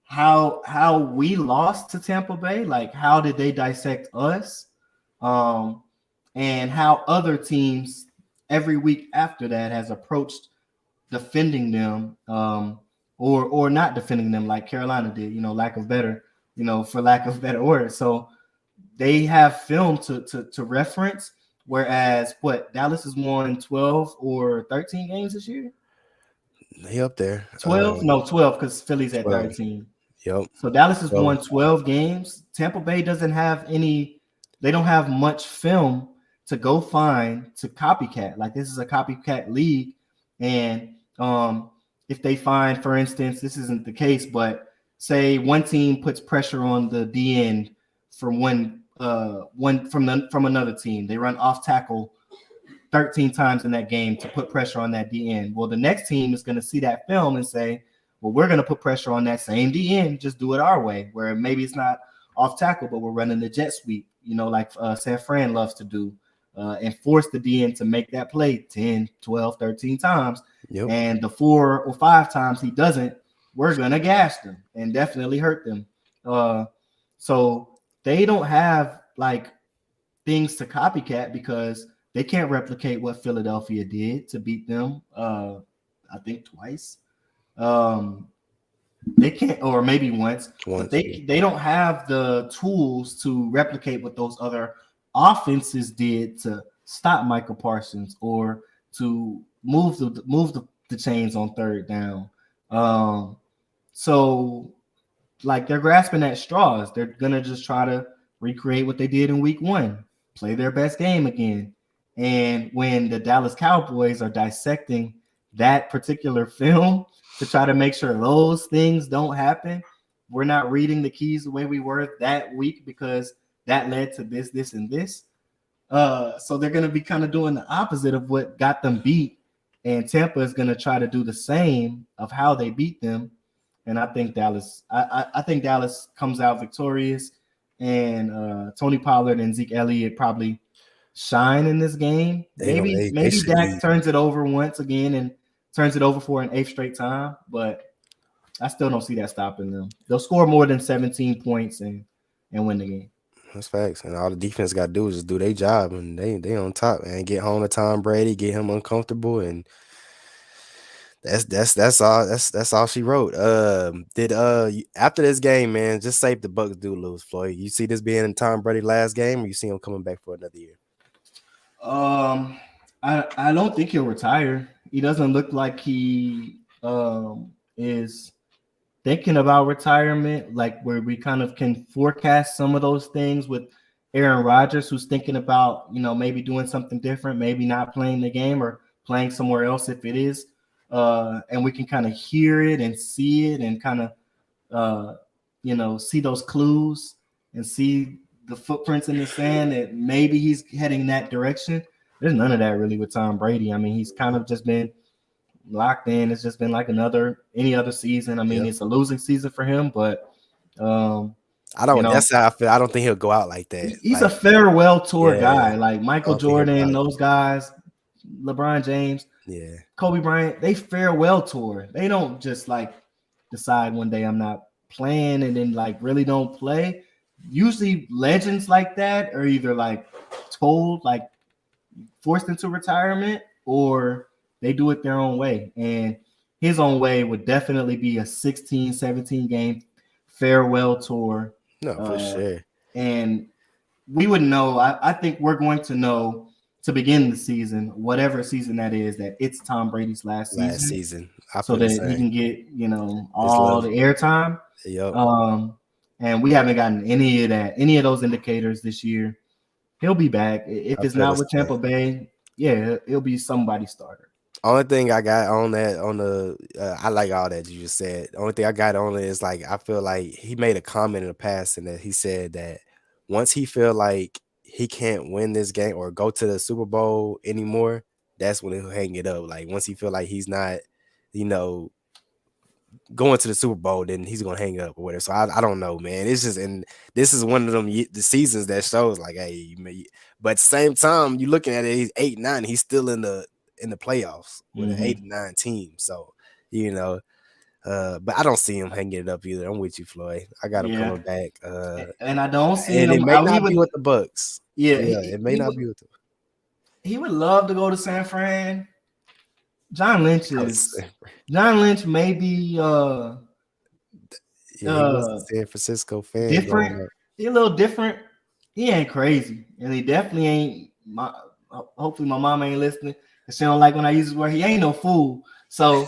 how we lost to Tampa Bay, like how did they dissect us, and how other teams every week after that has approached defending them, or not defending them like Carolina did, for lack of better words. So they have film to reference, whereas Dallas has won 12 or 13 games this year. They up there. 12? No, 12 because Philly's at 13. Yep. So Dallas has won 12 games. Tampa Bay doesn't have they don't have much film to go find to copycat. Like this is a copycat league. And if they find, for instance, this isn't the case, but say one team puts pressure on the D end from from another team. They run off tackle 13 times in that game to put pressure on that D end. Well, the next team is going to see that film and say, well, we're going to put pressure on that same D end, just do it our way, where maybe it's not off tackle, but we're running the jet sweep, like San Fran loves to do, and force the D end to make that play 10, 12, 13 times. Yep. And the 4 or 5 times he doesn't, we're going to gash them and definitely hurt them. So they don't have like things to copycat because they can't replicate what Philadelphia did to beat them, I think twice. They can't, or maybe once. But they don't have the tools to replicate what those other offenses did to stop Michael Parsons or to move the chains on third down. So like they're grasping at straws. They're gonna just try to recreate what they did in week 1, play their best game again. And when the Dallas Cowboys are dissecting that particular film to try to make sure those things don't happen, we're not reading the keys the way we were that week because that led to this, and this. So they're going to be kind of doing the opposite of what got them beat. And Tampa is going to try to do the same of how they beat them. And I think Dallas comes out victorious. And Tony Pollard and Zeke Elliott probably shine in this game. Maybe Dak turns it over once again and turns it over for an 8th straight time, but I still don't see that stopping them. They'll score more than 17 points and win the game. That's facts. And all the defense got to do is just do their job, and they on top, and get home to Tom Brady, get him uncomfortable, and that's all she wrote. After this game, man, just say if the Bucks do lose, Floyd, you see this being in Tom Brady's last game, or you see him coming back for another year? I don't think he'll retire. He doesn't look like he is thinking about retirement, like where we kind of can forecast some of those things with Aaron Rodgers, who's thinking about, maybe doing something different, maybe not playing the game or playing somewhere else if it is and we can kind of hear it and see it and kind of see those clues and see the footprints in the sand that maybe he's heading that direction. There's none of that really with Tom Brady. I mean, he's kind of just been locked in. It's just been like any other season. I mean, It's a losing season for him, but I don't. That's how I feel. I don't think he'll go out like that. He's a farewell tour guy, like Michael Jordan, those guys, LeBron James, Kobe Bryant. They farewell tour. They don't just like decide one day I'm not playing and then like really don't play. Usually, legends like that are either like told, like forced into retirement, or they do it their own way. And his own way would definitely be a 16, 17 game farewell tour. No, for sure. And we would know. I think we're going to know to begin the season, whatever season that is, that it's Tom Brady's last season. So that he can get all the airtime. Yep. And we haven't gotten any of those indicators this year. He'll be back. If it's not with Tampa Bay, it'll be somebody's starter. Only thing I got on that, I like all that you just said. The only thing I got on it is like, I feel like he made a comment in the past and that he said that once he feel like he can't win this game or go to the Super Bowl anymore, that's when he'll hang it up. Like once he feel like he's not, going to the Super Bowl, then he's gonna hang it up or whatever. So I don't know, man. It's just, and this is one of them the seasons that shows like, hey, but at the same time, you looking at it, he's 8-9, he's still in the playoffs with an 8-9 team. So but I don't see him hanging it up either. I'm with you, Floyd. I got him coming back. And I don't see him. It may not be with the Bucks. It may not be with them. He would love to go to San Fran. John Lynch may be he was a San Francisco fan. Different. He's a little different. He ain't crazy, and he definitely ain't. Hopefully, my mom ain't listening. She don't like when I use this word. He ain't no fool. So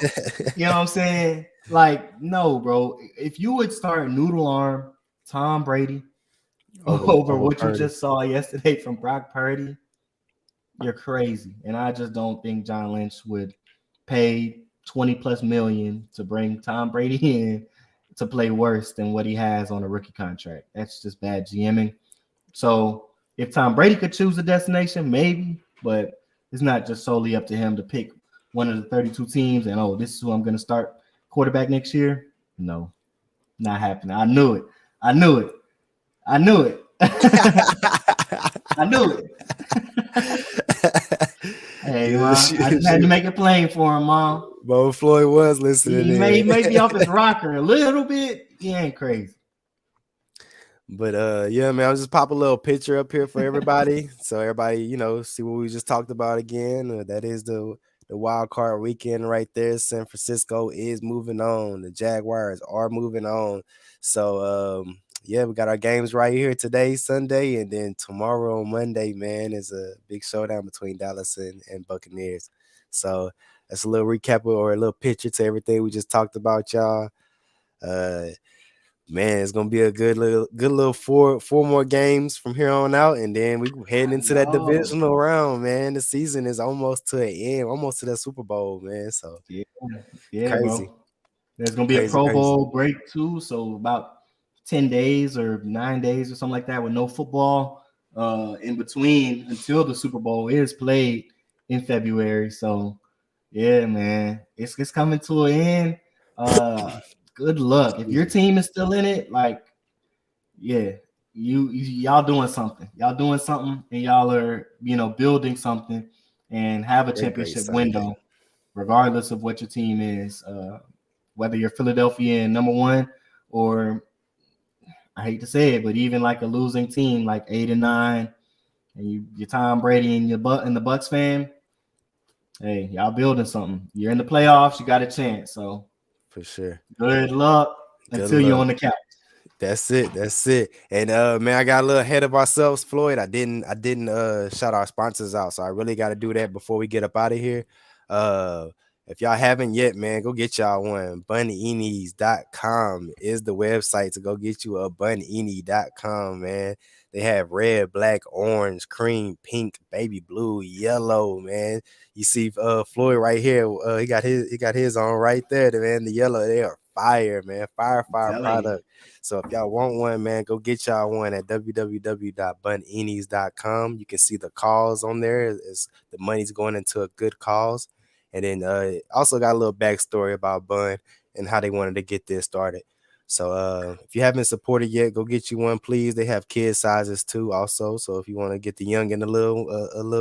you know what I'm saying? Like, no, bro. If you would start noodle arm Tom Brady over what you just saw yesterday from Brock Purdy, you're crazy. And I just don't think John Lynch would pay $20+ million to bring Tom Brady in to play worse than what he has on a rookie contract. That's just bad GMing. So if Tom Brady could choose a destination, maybe, but it's not just solely up to him to pick one of the 32 teams and, this is who I'm going to start quarterback next year. No, not happening. I knew it. I knew it. I knew it. Hey, Mom, I just had to make it plain for him, Mom. Bo Floyd was listening. He may be off his rocker a little bit. He ain't crazy. But man, I'll just pop a little picture up here for everybody. So everybody, see what we just talked about again. That is the wild card weekend right there. San Francisco is moving on. The Jaguars are moving on. So we got our games right here today, Sunday, and then tomorrow, Monday, man, is a big showdown between Dallas and Buccaneers. So that's a little recap or a little picture to everything we just talked about, y'all. Man, it's gonna be a good little four more games from here on out, and then we heading into that divisional round, man. The season is almost to an end, almost to that Super Bowl, man. So yeah, crazy. Bro. There's gonna be a Pro Bowl break too, so about 10 days or 9 days or something like that with no football in between until the Super Bowl is played in February. So yeah, man, it's coming to an end. Good luck. If your team is still in it, like, y'all doing something. Y'all doing something, and y'all are, building something and have a championship window, regardless of what your team is. Whether you're Philadelphia in number one, or I hate to say it, but even like a losing team like 8-9, and you're Tom Brady and the Bucks fan, hey, y'all building something. You're in the playoffs, you got a chance. So for sure. Good luck until you're on the couch. That's it. And man, I got a little ahead of ourselves, Floyd. I didn't shout our sponsors out, so I really got to do that before we get up out of here. And If y'all haven't yet, man, go get y'all one. Bunnies.com is the website to go get you a bunini.com, man. They have red, black, orange, cream, pink, baby blue, yellow, man. You see Floyd right here. He got his on right there, man. The yellow, they are fire, man. Fire Telling you. product. So if y'all want one, man, go get y'all one at www.bunnies.com. You can see the cause on there. The money's going into a good cause. And then also got a little backstory about Bun and how they wanted to get this started. So if you haven't supported yet, go get you one, please. They have kid sizes too, also. So if you want to get the young and a little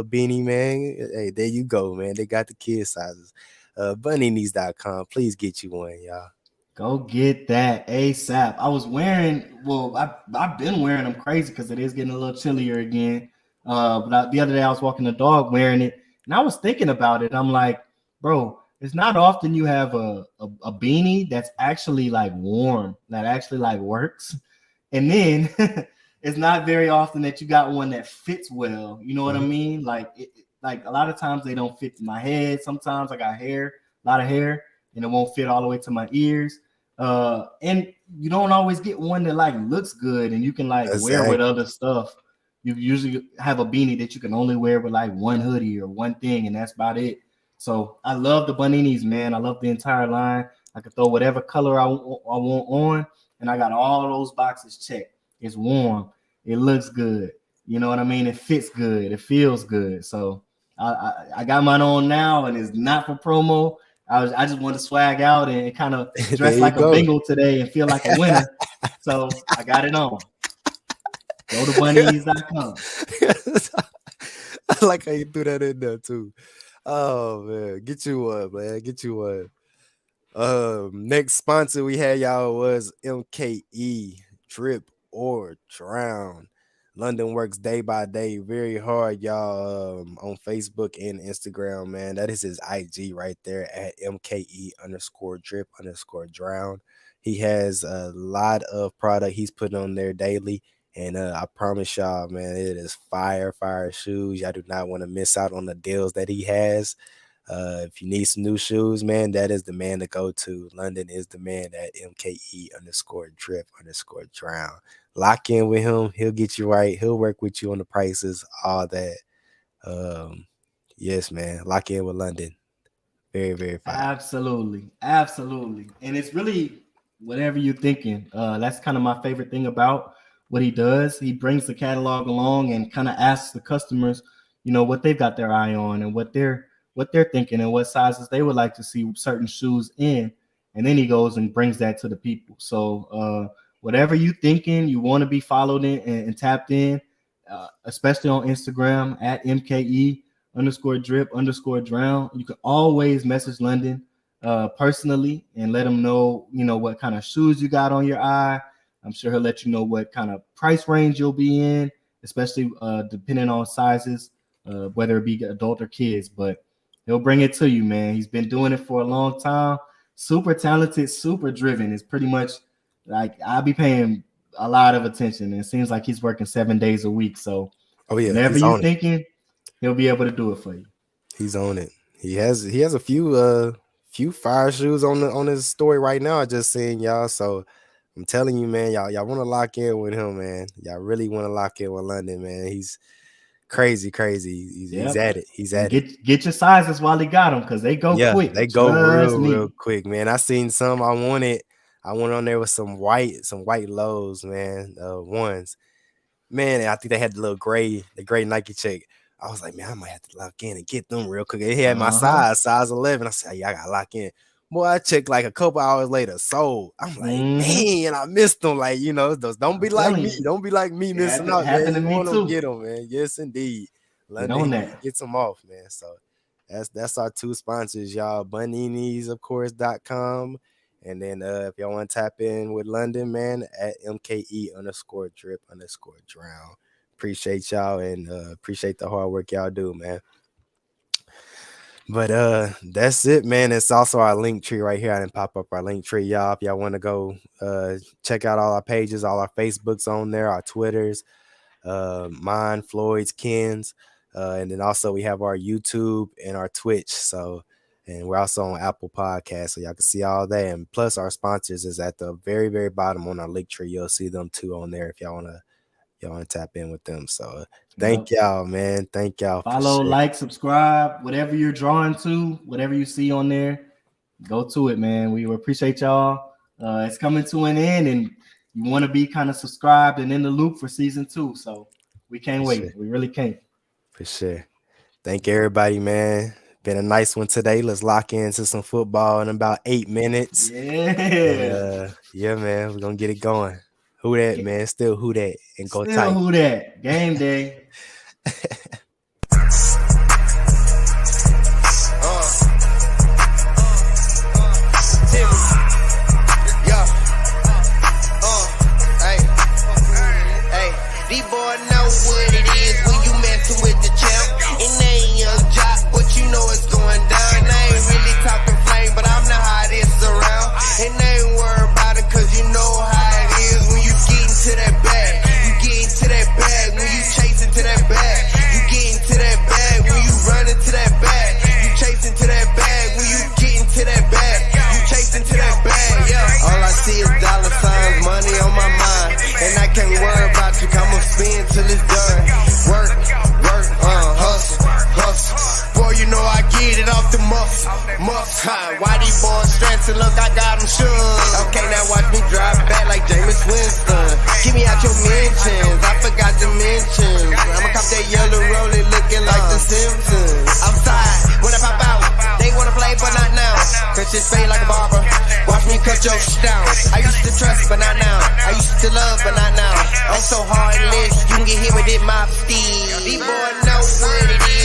beanie, man, hey, there you go, man. They got the kid sizes. Bunnies.com. Please get you one, y'all. Go get that ASAP. I was wearing, well, I've been wearing them crazy because it is getting a little chillier again. The other day I was walking the dog wearing it, and I was thinking about it. I'm like, bro, it's not often you have a beanie that's actually like warm, that actually like works. And then it's not very often that you got one that fits well. You know what I Mhm. mean? Like a lot of times they don't fit my head. Sometimes I got hair, a lot of hair, and it won't fit all the way to my ears. And you don't always get one that like looks good and you can like wear with Exactly. other stuff. You usually have a beanie that you can only wear with like one hoodie or one thing, and that's about it. So I love the Boninis, man. I love the entire line. I could throw whatever color I want on, and I got all of those boxes checked. It's warm. It looks good. You know what I mean? It fits good. It feels good. So I got mine on now, and it's not for promo. I just want to swag out and kind of There dress you like a go. Bengal today and feel like a winner. So I got it on. Go to bunnies.com. I like how you threw that in there too. Oh man, get you one, man. Get you one. Next sponsor we had y'all was MKE Drip or Drown. London works day by day, very hard, y'all. On Facebook and Instagram, man. That is his IG right there at MKE_drip_drown. He has a lot of product he's putting on there daily. And I promise y'all, man, it is fire shoes. Y'all do not want to miss out on the deals that he has. If you need some new shoes, man, that is the man to go to. London is the man at MKE_drip_drown. Lock in with him. He'll get you right. He'll work with you on the prices, all that. Um, yes, man. Lock in with London. Very fire. Absolutely. Absolutely. And it's really whatever you're thinking. That's kind of my favorite thing about what he does. He brings the catalog along and kind of asks the customers, what they've got their eye on and what they're thinking and what sizes they would like to see certain shoes in. And then he goes and brings that to the people. So whatever you thinking, you want to be followed in and tapped in, especially on Instagram at MKE_drip_drown. You can always message London personally and let him know, what kind of shoes you got on your eye. I'm sure he'll let you know what kind of price range you'll be in, especially depending on sizes, whether it be adult or kids. But he'll bring it to you, man. He's been doing it for a long time. Super talented, super driven. It's pretty much like I'll be paying a lot of attention. And it seems like he's working 7 days a week. So Oh yeah, whenever he's you on it. thinking, he'll be able to do it for you. He's on it. He has a few fire shoes on his story right now. I just seen y'all. So I'm telling you, man, y'all want to lock in with him, man. Y'all really want to lock in with London, man. He's crazy. He's Yep. at it. He's And at it. get your sizes while he got them because they go Yeah, quick. they go Trust real me. quick, man. I seen some. I went on there with some white lows, man. Ones. Man, I think they had the gray Nike check. I was like, man, I might have to lock in and get them real quick. They had my Uh-huh. size 11. I said, yeah, I gotta lock in. Boy, I checked like a couple hours later, sold. I'm like, Mm-hmm. man, I missed them. Like, don't I'm be like telling me. you. Don't be like me It missing happened, out, man. happened to You me want them, too. get them, man. Yes, indeed. Get London, on he that. gets them off, man. So that's our two sponsors, y'all. Buninis, of course.com. And then if y'all want to tap in with London, man, at MKE_drip_drown. Appreciate y'all and appreciate the hard work y'all do, man. But that's it, man. It's also our link tree right here. I didn't pop up our link tree, y'all. If y'all want to go check out all our pages, all our Facebooks on there, our Twitters, mine, Floyd's, Ken's, and then also we have our YouTube and our Twitch. So And we're also on Apple Podcasts, so y'all can see all that. And plus, our sponsors is at the very, very bottom on our link tree. You'll see them too on there if y'all wanna tap in with them. So thank y'all, man. Thank y'all. Follow, like, subscribe, whatever you're drawn to, whatever you see on there, go to it, man. We appreciate y'all. It's coming to an end, and you want to be kind of subscribed and in the loop for season 2. So we can't wait. Sure. We really can't. For sure. Thank everybody, man. Been a nice one today. Let's lock into some football in about 8 minutes. Yeah. Yeah, man. We're gonna get it going. Who that, man? Still who that, and go Still tight. who that? Game day. These boys know what it is when you messing with the champ. And they ain't young jock, but you know it's going down. I ain't really talking flame, but I'm the hottest around. And they ain't worried about it, cause you know how it is when you get into that bag. You get into that bag when you chasing to that bag. You get into that bag when you run into that bag. You chasing to that bag when you get into that bag. You chasing to that bag, yeah. All I see is dollar signs, money on my mind. And I can't worry about you, I'ma spin till it's done. Work, hustle. Boy, you know I get it off the muscle. Why these boys stressing? Look, I got them shook. Okay, now watch me drive back like Jameis Winston. Give me out your mentions, I forgot to mention. I'ma cop that yellow rolling looking like the Simpsons. Outside, when I pop out, they wanna play but not now. Cause shit fade like a barber. Watch me cut your shit down. I used to trust but not now. I used to love but not now. I'm so heartless, you can get hit with it, my feet. These boys know what it is.